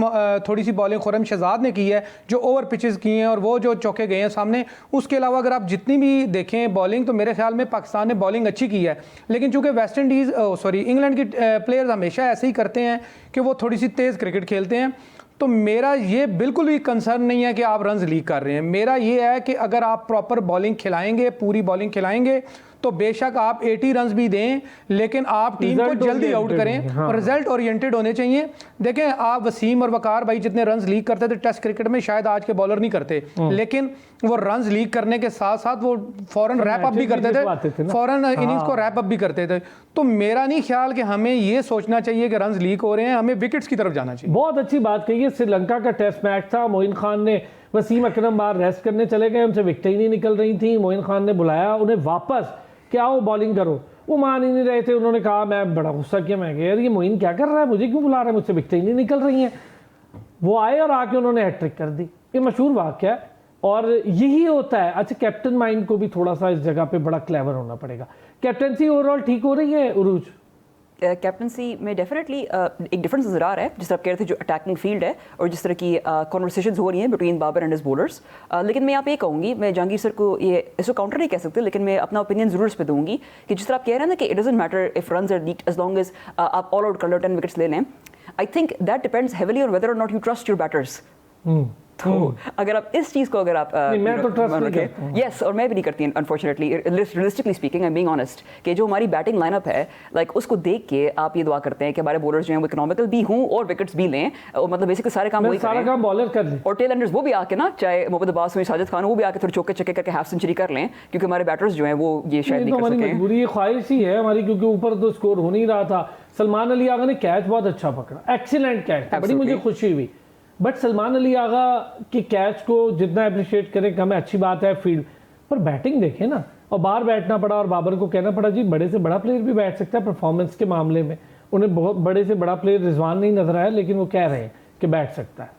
थोड़ी सी बॉलिंग खुर्रम शहजाद ने की है, जो ओवर पिचेस की हैं और वो जो चौके गए हैं सामने, उसके अलावा अगर आप जितनी भी देखें बॉलिंग, तो मेरे ख्याल में पाकिस्तान ने बॉलिंग अच्छी की है। लेकिन चूंकि वेस्ट इंडीज़ इंग्लैंड की प्लेयर्स हमेशा ऐसे ही करते हैं कि वो थोड़ी सी तेज़ क्रिकेट खेलते हैं। तो मेरा ये बिल्कुल भी कंसर्न नहीं है कि आप रन्स लीक कर रहे हैं। मेरा ये है कि अगर आप प्रॉपर बॉलिंग खिलाएंगे, पूरी बॉलिंग खिलाएंगे, तो बेशक आप 80 रन्स भी दें, लेकिन आप टीम को जल्दी आउट करें। हाँ। और रिजल्ट ओरिएंटेड होने चाहिए। देखें, आप वसीम और वकार भाई जितने रन्स लीक करते थे टेस्ट क्रिकेट में, शायद आज के बॉलर नहीं करते, लेकिन वो रन्स लीक करने के साथ साथ वो फौरन रैप अप भी करते थे, फौरन इनिंग्स को रैप अप भी करते थे। तो मेरा नहीं ख्याल कि हमें ये सोचना चाहिए कि रन्स लीक हो रहे हैं, हमें विकेट्स की तरफ जाना चाहिए। बहुत अच्छी बात कही है। श्रीलंका का टेस्ट मैच था, मोइन खान ने वसीम अकरम बाहर रेस्ट करने चले गए, उनसे विकेटें ही नहीं निकल रही थी। मोइन खान ने बुलाया उन्हें वापस, क्या वो बॉलिंग करो, वो मान ही नहीं रहे थे। उन्होंने कहा, मैं बड़ा गुस्सा किया, मैं कहा यार ये मोइन क्या कर रहा है, मुझे क्यों बुला रहा है, मुझसे विकेटें ही नहीं निकल रही हैं। वो आए और आके उन्होंने हैट्रिक कर दी। ये मशहूर वाक़या है और यही होता है। अच्छा, कैप्टन माइंड को भी थोड़ा सा इस जगह पे बड़ा क्लेवर होना पड़ेगा। कैप्टनसी ओवरऑल ठीक हो रही है उरूज? कैप्टनसी में डेफिनेटली एक डिफरेंस नज़र आ रहा है, जिस तरह आप कह रहे थे जो अटैकिंग फील्ड है और जिस तरह की कॉन्वर्सेशंस हो रही हैं between Babar and his bowlers. लेकिन मैं यहाँ पे ये कहूँगी, मैं जहांगीर सर को ये इसको काउंटर नहीं कह सकते, लेकिन मैं अपना ओपिनियन ज़रूर इस पर दूँगी कि जिस तरह आप कह रहे हैं ना कि it doesn't matter if runs are leaked as long as आप ऑल आउट कर लो, 10 विकेट्स ले लें। I think that depends heavily on whether और not you trust your batters. तो अगर आप इस चीज़ को अगर आप मैं तो ट्रस्ट नहीं करता हूं। यस, और मैं भी नहीं करती unfortunately, realistically speaking, I am being honest, कि जो हमारी बैटिंग लाइनअप है, लाइक उसको देख के आप ये दुआ करते हैं कि हमारे बॉलर्स जो हैं वो इकोनॉमिकल भी हों और विकेट्स भी लें, और मतलब बेसिकली सारे काम वही सारा काम बॉलर कर लें, और टेल एंडर्स वो भी आके ना, चाहे मोहम्मद अब्बास हो, साजिद खान, वो भी आके थोड़े चौके चक्के करके हाफ सेंचुरी कर लें, क्योंकि हमारे बैटर्स जो हैं वो ये शायद नहीं कर सके। हमारी मजबूरी, ख्वाहिश ही है हमारी, क्योंकि ऊपर तो स्कोर हो नहीं रहा था। सलमान अली आगा ने कैच बहुत अच्छा पकड़ा, एक्सीलेंट कैच था, बड़ी मुझे खुशी हुई। बट सलमान अली आगा के कैच को जितना अप्रिशिएट करें कम है, अच्छी बात है। फील्ड पर बैटिंग देखें ना, और बाहर बैठना पड़ा और बाबर को कहना पड़ा जी बड़े से बड़ा प्लेयर भी बैठ सकता है। परफॉर्मेंस के मामले में उन्हें बहुत बड़े से बड़ा प्लेयर रिजवान नहीं नजर आया, लेकिन वो कह रहे हैं कि बैठ सकता है।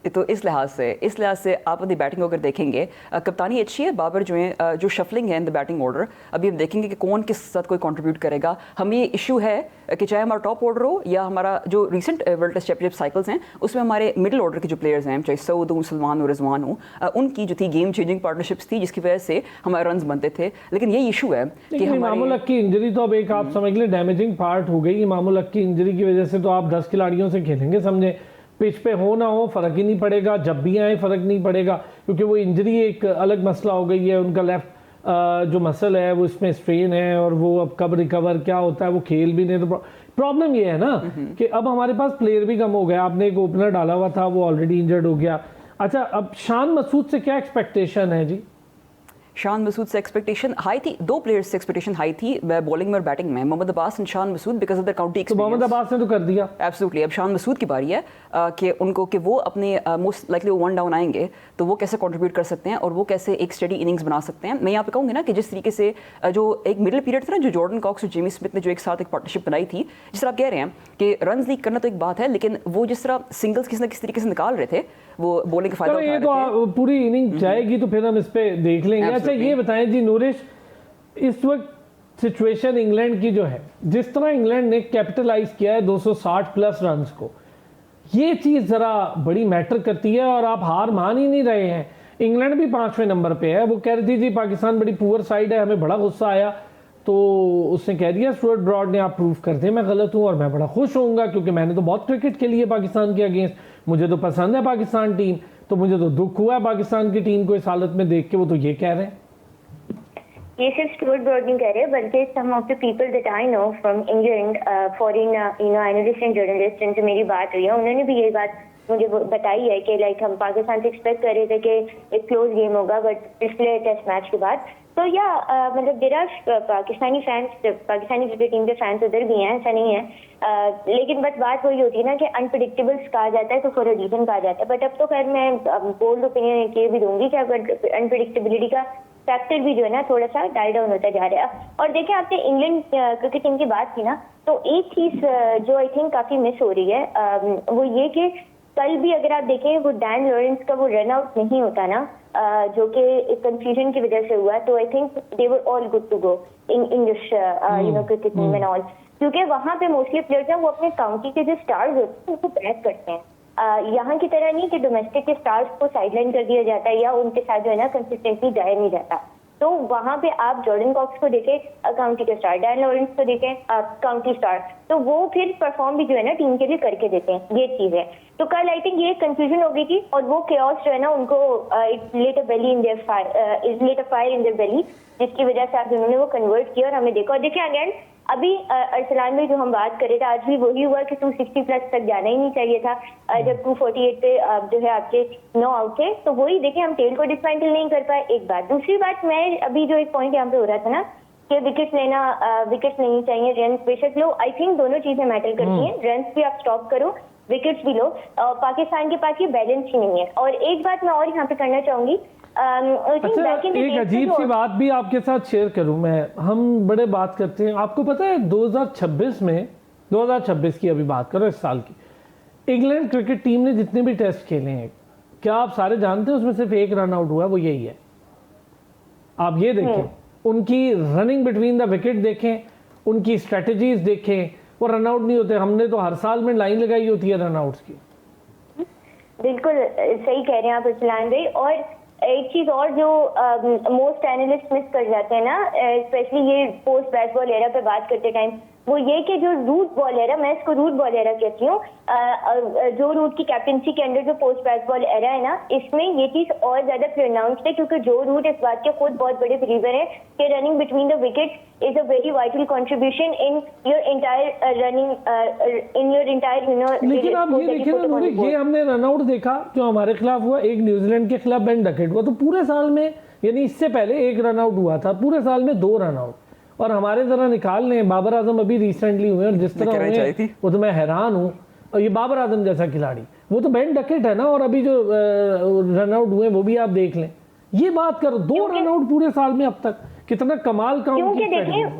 तो इस लिहाज से आप अपनी बैटिंग को अगर देखेंगे, कप्तानी अच्छी है, बाबर जो है जो शफलिंग है इन द बैटिंग ऑर्डर, अभी हम देखेंगे कि कौन किस साथ कोई कंट्रीब्यूट करेगा। हमें ये इशू है कि चाहे हमारा टॉप ऑर्डर हो या हमारा जो recent World Test Championship cycles हैं उसमें हमारे मिडिल ऑर्डर के जो प्लेयर्स हैं, चाहे सऊद हो, सलमान हो, रिजवान हो, उनकी जो थी गेम चेंजिंग पार्टनरशिप्स थी जिसकी वजह से हमारे रन बनते थे। लेकिन ये इशू है कि इमामुल हक की इंजरी तो अब एक आप समझ लें डैमेजिंग पार्ट हो गई। इमामुल हक की इंजरी की वजह से तो आप 10 खिलाड़ियों से खेलेंगे, समझे, पिच पे हो ना हो फ़र्क ही नहीं पड़ेगा, जब भी आए फ़र्क नहीं पड़ेगा, क्योंकि वो इंजरी एक अलग मसला हो गई है। उनका लेफ्ट जो मसल है वो इसमें स्ट्रेन है और वो अब कब रिकवर क्या होता है, वो खेल भी नहीं। तो प्रॉब्लम ये है ना कि अब हमारे पास प्लेयर भी कम हो गया। आपने एक ओपनर डाला हुआ था, वो ऑलरेडी इंजर्ड हो गया। अच्छा, अब शान मसूद से क्या एक्सपेक्टेशन है जी? शान मसूद से एक्सपेक्टेशन हाई थी, दो प्लेयर्स से एक्सपेक्टेशन हाई थी बॉलिंग में और बैटिंग में, Mohammad Abbas and Shan Masood, because of the county तो मोहम्मद अब्बास ने तो कर दिया एब्सोल्युटली। अब शान मसूद की बारी है कि उनको कि वो अपने मोस्ट लाइकली वो वन डाउन आएंगे तो वो कैसे कंट्रीब्यूट कर सकते हैं और वो कैसे एक स्टडी इनिंग्स बना सकते हैं। मैं यहाँ पे कहूँगी ना कि जिस तरीके से जो एक मिडिल पीरियड था ना, जो जॉर्डन कॉक्स और जेमी स्मिथ ने जो एक साथ एक पार्टनरशिप बनाई थी, जिस तरह आप कह रहे हैं कि रन लीक करना तो एक बात है, लेकिन वो जिस तरह सिंगल्स किसी न किसी तरीके से निकाल रहे थे, वो बॉलिंग का फायदा उठा रहे थे। पूरी इनिंग जाएगी तो फिर हम इस पे देख लेंगे। अच्छा, ये बताएं जी नूरिश, इस वक्त सिचुएशन इंग्लैंड की जो है, जिस तरह इंग्लैंड ने कैपिटलाइज किया है 260 प्लस रन्स को, ये चीज़ ज़रा बड़ी मैटर करती है और आप हार मान ही नहीं रहे हैं। इंग्लैंड भी 5वें नंबर पे है। वो कह रही थी जी पाकिस्तान बड़ी पुअर साइड है, हमें बड़ा गुस्सा आया, तो उसने कह दिया स्टुअर्ट ब्रॉड ने, आप प्रूफ कर दें मैं गलत हूँ और मैं बड़ा खुश होऊंगा क्योंकि मैंने तो बहुत क्रिकेट खेली है पाकिस्तान के अगेंस्ट, मुझे तो पसंद है पाकिस्तान टीम, तो मुझे तो दुख हुआ है पाकिस्तान की टीम को इस हालत में देख के। वो तो ये कह रहे हैं। ये सिर्फ स्टुअर्ट ब्रॉड नहीं कह रहे, बल्कि some of the people that I know from England, foreign analyst and journalist, जिनसे मेरी बात हुई है, उन्होंने भी ये बात मुझे बताई है कि लाइक हम पाकिस्तान से एक्सपेक्ट कर रहे थे कि एक क्लोज गेम होगा, बट पिछले टेस्ट मैच के बाद तो या मतलब there are Pakistani fans, Pakistani cricket team के फैंस उधर भी हैं, ऐसा नहीं है। लेकिन बट बात वही होती है ना कि अनप्रिडिक्टेबल्स कहा जाता है तो फॉर अ रीजन कहा जाता है। बट अब तो खैर मैं बोल्ड ओपिनियन ये भी दूंगी कि अगर अनप्रिडिक्टेबिलिटी का फैक्टर भी जो है ना थोड़ा सा डाई डाउन होता जा रहा है। और देखिए, आपने इंग्लैंड क्रिकेट टीम की बात की ना, तो एक चीज जो आई थिंक काफी मिस हो रही है वो ये कि कल भी अगर आप देखें वो डैन लॉरेंस का वो रन आउट नहीं होता ना, जो कि एक कंफ्यूजन की वजह से हुआ, तो I think they were all good to go in English cricket team and all, क्योंकि वहां पे मोस्टली प्लेयर्स हैं वो अपने काउंटी के जो स्टार्स होते हैं उनको बैक करते हैं। यहाँ की तरह नहीं कि डोमेस्टिक के स्टार्स को साइडलाइन कर दिया जाता है या उनके साथ जो है ना कंसिस्टेंटली जाया नहीं जाता। तो वहां पे आप जॉर्डन कॉक्स को देखें, काउंटी के स्टार, डैन लॉरेंस को देखें, काउंटी स्टार, तो वो फिर परफॉर्म भी जो है ना टीम के लिए करके देते हैं। ये चीज है। तो कल आई थिंक ये कंफ्यूजन हो गई थी और वो केओस जो है ना उनको it let a belly in their fire in their belly, जिसकी वजह से आप उन्होंने वो कन्वर्ट किया और हमें देखा। और देखिए अगेन अभी अरसलान में जो हम बात कर रहे थे, आज भी वही हुआ कि 260 प्लस तक जाना ही नहीं चाहिए था, जब 248 पे जो है आपके 9 आउट थे। तो वही देखिए हम टेल को डिसमेंटल नहीं कर पाए, एक बात। दूसरी बात, मैं अभी जो एक पॉइंट यहाँ पे हो रहा था ना कि विकेट लेना, विकेट नहीं चाहिए, रन बेशक लो, आई थिंक दोनों चीजें मैटर करती हैं। रन भी आप स्टॉप करो, विकेट्स भी लो। पाकिस्तान के पास ये बैलेंस ही नहीं है। और एक बात मैं और यहाँ पे करना चाहूंगी, अच्छा, एक अजीब सी बात भी आपके साथ शेयर करूं मैं। हम बड़े बात करते हैं, आपको पता है 2026 में, 2026 की अभी बात करो, इस साल की इंग्लैंड क्रिकेट टीम ने जितने भी टेस्ट खेले हैं, क्या आप सारे जानते हैं उसमें सिर्फ एक रन आउट हुआ, वो यही है। आप ये देखें, उनकी रनिंग बिटवीन द विकेट देखें, उनकी स्ट्रेटजीज देखें, वो रन आउट नहीं होते। हमने तो हर साल में लाइन लगाई होती है रन आउट्स की। बिल्कुल सही कह रहे हैं आप इस्लाम भाई। और एक चीज और जो मोस्ट एनालिस्ट मिस कर जाते हैं ना, स्पेशली ये पोस्ट बैसबॉल एरा पे बात करते टाइम, वो ये कि जो रूट बॉल एरा, मैं इसको रूट बॉल एरा कहती हूँ, जो रूट की कैप्टनसी के अंडर जो पोस्ट बैसबॉल एरा है ना, इसमें ये चीज और ज्यादा प्रोनाउंस्ड है, क्योंकि जो रूट इस बात के खुद बहुत बड़े बिलीवर है कि running between the wicket is a very vital contribution in your entire running, in your entire you know. लेकिन आप ये देखिए ना, ये हमने रन आउट देखा जो हमारे खिलाफ हुआ, एक न्यूजीलैंड के खिलाफ बेन डकेट हुआ, तो पूरे साल में, यानी इससे पहले एक रन आउट हुआ था, पूरे साल में 2 रन आउट। और हमारे जरा निकाल लें, बाबर आजम अभी रिसेंटली हुए और जिस तरह हुए वो तो मैं हैरान हूँ। और ये बाबर आजम जैसा खिलाड़ी, वो तो बेन डकेट है ना, और अभी जो रन आउट हुए वो भी आप देख लें। ये बात करो, 2 रन आउट पूरे साल में अब तक, कितना कमाल का उनकी स्ट्रेटजी है।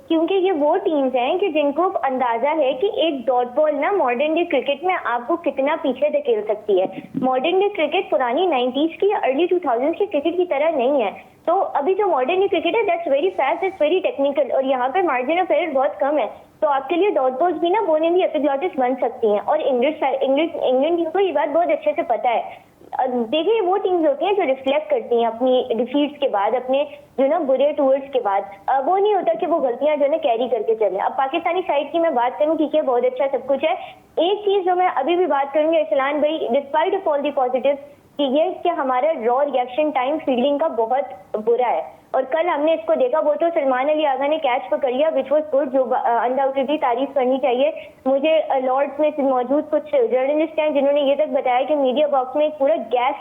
क्योंकि ये वो टीम्स हैं कि जिनको अंदाजा है कि एक डॉट बॉल ना मॉडर्न डे क्रिकेट में आपको कितना पीछे धकेल सकती है। मॉडर्न डे क्रिकेट पुरानी 90s की या अर्ली 2000s की क्रिकेट की तरह नहीं है। तो अभी जो मॉडर्न डे क्रिकेट है that's very fast, that's very technical, और यहाँ पे मार्जिन ऑफ एरर बहुत कम है। तो आपके लिए डॉट बॉल्स भी ना बोन इन दी एपिग्लॉटिस बन सकती हैं, और इंग्लैंड टीम को ये बात बहुत अच्छे से पता है। देखिए वो टीम्स होती हैं जो रिफ्लेक्ट करती हैं अपनी डिफीट्स के बाद, अपने जो ना बुरे टूर्स के बाद। वो नहीं होता कि वो गलतियां जो है कैरी करके चले। अब पाकिस्तानी साइड की मैं बात करूं, ठीक है बहुत अच्छा सब कुछ है। एक चीज जो मैं अभी भी बात करूंगी अरसलान भाई, despite of all the positive, कि ये कि हमारा रॉ रिएक्शन टाइम फील्डिंग का बहुत बुरा है। और कल हमने इसको देखा, वो तो सलमान अली आगा ने कैच पकड़ लिया विच वॉज गुड, जो अनडाउटेडली तारीफ करनी चाहिए। मुझे लॉर्ड्स में मौजूद कुछ जर्नलिस्ट हैं जिन्होंने ये तक बताया कि मीडिया बॉक्स में एक पूरा गैस,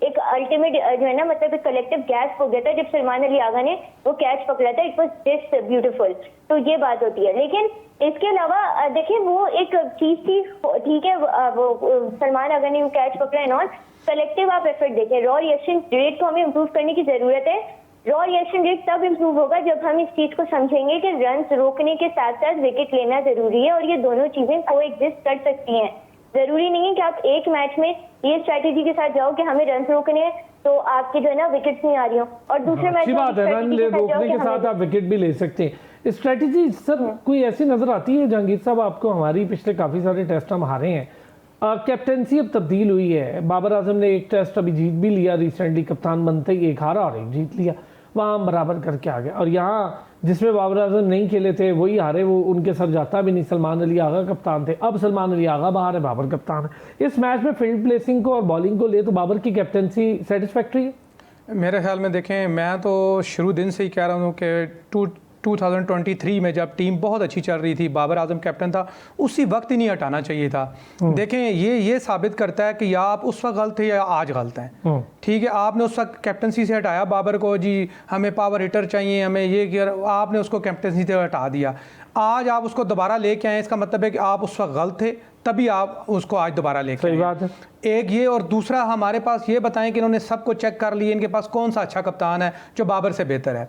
एक अल्टीमेट जो है ना मतलब एक कलेक्टिव गैस हो गया था जब सलमान अली आगा ने वो कैच पकड़ा था। It was this beautiful. तो ये बात होती है। लेकिन इसके अलावा देखिए वो एक चीज थी, ठीक है वो सलमान आगा ने वो कैच पकड़ा एंड ऑल, कलेक्टिव आप एफर्ट देखें। रॉ रिएक्शन रेट को हमें इम्प्रूव करने की जरूरत है। रॉ रिएक्शन रेट तब इम्प्रूव होगा जब हम इस चीज को समझेंगे कि रन रोकने के साथ साथ विकेट लेना जरूरी है, और ये दोनों चीजें को एग्जिस्ट कर सकती हैं। जरूरी नहीं है कि आप एक मैच में ये स्ट्रैटेजी के साथ जाओ कि हमें रन रोकने हैं तो आपके जो है ना विकेट्स नहीं आ रही हो, और दूसरे मैच में बात है रन रोकने के साथ आप विकेट भी ले सकते हैं। स्ट्रैटेजी सर कोई ऐसी नजर आती है जहांगीर साहब आपको? हमारी पिछले काफी सारे टेस्ट हम हारे हैं, कैप्टेंसी अब तब्दील हुई है। बाबर आजम ने एक टेस्ट अभी जीत भी लिया रिसेंटली, कप्तान बनते ही एक हारा और एक जीत लिया, वहाँ हम बराबर करके आ गए। और यहाँ जिसमें बाबर आजम नहीं खेले थे वही हारे, वो उनके सर जाता भी नहीं। सलमान अली आगा कप्तान थे, अब सलमान अली आगा बाहर है, बाबर कप्तान है। इस मैच में फील्ड प्लेसिंग को और बॉलिंग को ले तो बाबर की कैप्टेंसी सेटिस्फैक्ट्री है मेरे ख्याल में। देखें मैं तो शुरू दिन से ही कह रहा हूँ कि 2023 में जब टीम बहुत अच्छी चल रही थी, बाबर आजम कैप्टन था, उसी वक्त ही नहीं हटाना चाहिए था। देखें ये साबित करता है कि या आप उस वक्त गलत थे या आज गलत हैं। ठीक है, आपने उस वक्त कैप्टनसी से हटाया बाबर को, जी हमें पावर हिटर चाहिए, हमें ये किया, आपने उसको कैप्टनसी से हटा दिया। आज आप उसको दोबारा लेके आए, इसका मतलब है कि आप उस वक्त गलत थे, तभी आप उसको आज दोबारा लेके आए। बात है एक ये, और दूसरा हमारे पास ये बताएं कि इन्होंने सबको चेक कर लिया, इनके पास कौन सा अच्छा कप्तान है जो बाबर से बेहतर है।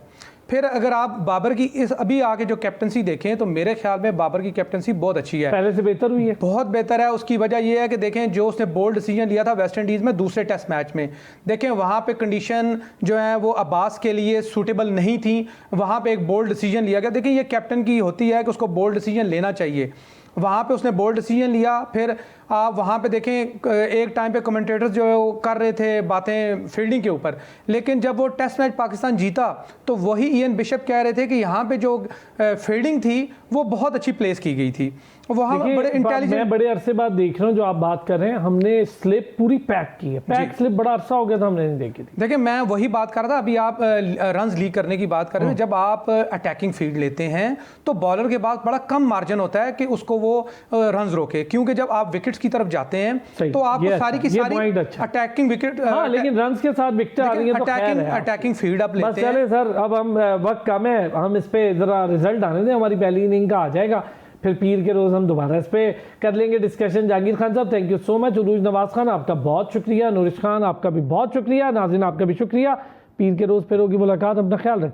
फिर अगर आप बाबर की इस अभी आके जो कैप्टनसी देखें तो मेरे ख्याल में बाबर की कैप्टनसी बहुत अच्छी है, पहले से बेहतर हुई है, बहुत बेहतर है। उसकी वजह यह है कि देखें जो उसने बोल्ड डिसीजन लिया था वेस्ट इंडीज़ में दूसरे टेस्ट मैच में, देखें वहाँ पे कंडीशन जो है वो अब्बास के लिए सूटेबल नहीं थी, वहाँ पे एक बोल्ड डिसीजन लिया गया। देखिए ये कैप्टन की होती है कि उसको बोल्ड डिसीजन लेना चाहिए, वहाँ पे उसने बोल्ड डिसीजन लिया। फिर आप वहाँ पे देखें एक टाइम पे कमेंटेटर्स जो है वो कर रहे थे बातें फील्डिंग के ऊपर, लेकिन जब वो टेस्ट मैच पाकिस्तान जीता तो वही इयन बिशप कह रहे थे कि यहाँ पे जो फील्डिंग थी वो बहुत अच्छी प्लेस की गई थी, वहाँ बड़े इंटेलिजेंट। मैं बड़े अरसे बाद देख रहा हूँ जो आप बात कर रहे हैं, हमने स्लिप पूरी पैक की है, पैक स्लिप बड़ा अरसा हो गया था हमने नहीं देखी थी। देखिए मैं वही बात कर रहा था, अभी आप रन्स लीक करने की बात कर रहे थे, जब आप अटैकिंग फील्ड लेते हैं तो बॉलर के पास बड़ा कम मार्जिन होता है कि उसको वो रन्स रोके, क्योंकि जब आप विकेट्स की तरफ जाते हैं तो आपको सारी की सारी अटैकिंग विकेट, लेकिन रन्स के साथ विकेट आ रही है तो खैर है, अटैकिंग फील्ड आप लेते हैं। चले सर, अब हम वक्त कम है, हम इस पे जरा रिजल्ट आने दें, हमारी पहली इनिंग का आ जाएगा, फिर पीर के रोज हम दोबारा इस पे कर लेंगे डिस्कशन। जहांगीर खान साहब थैंक यू सो मच। उरूज नवाज खान आपका बहुत शुक्रिया, नूरिश खान आपका भी बहुत शुक्रिया, नाज़रीन आपका भी शुक्रिया। पीर के रोज फिर होगी मुलाकात, अपना ख्याल रखिए।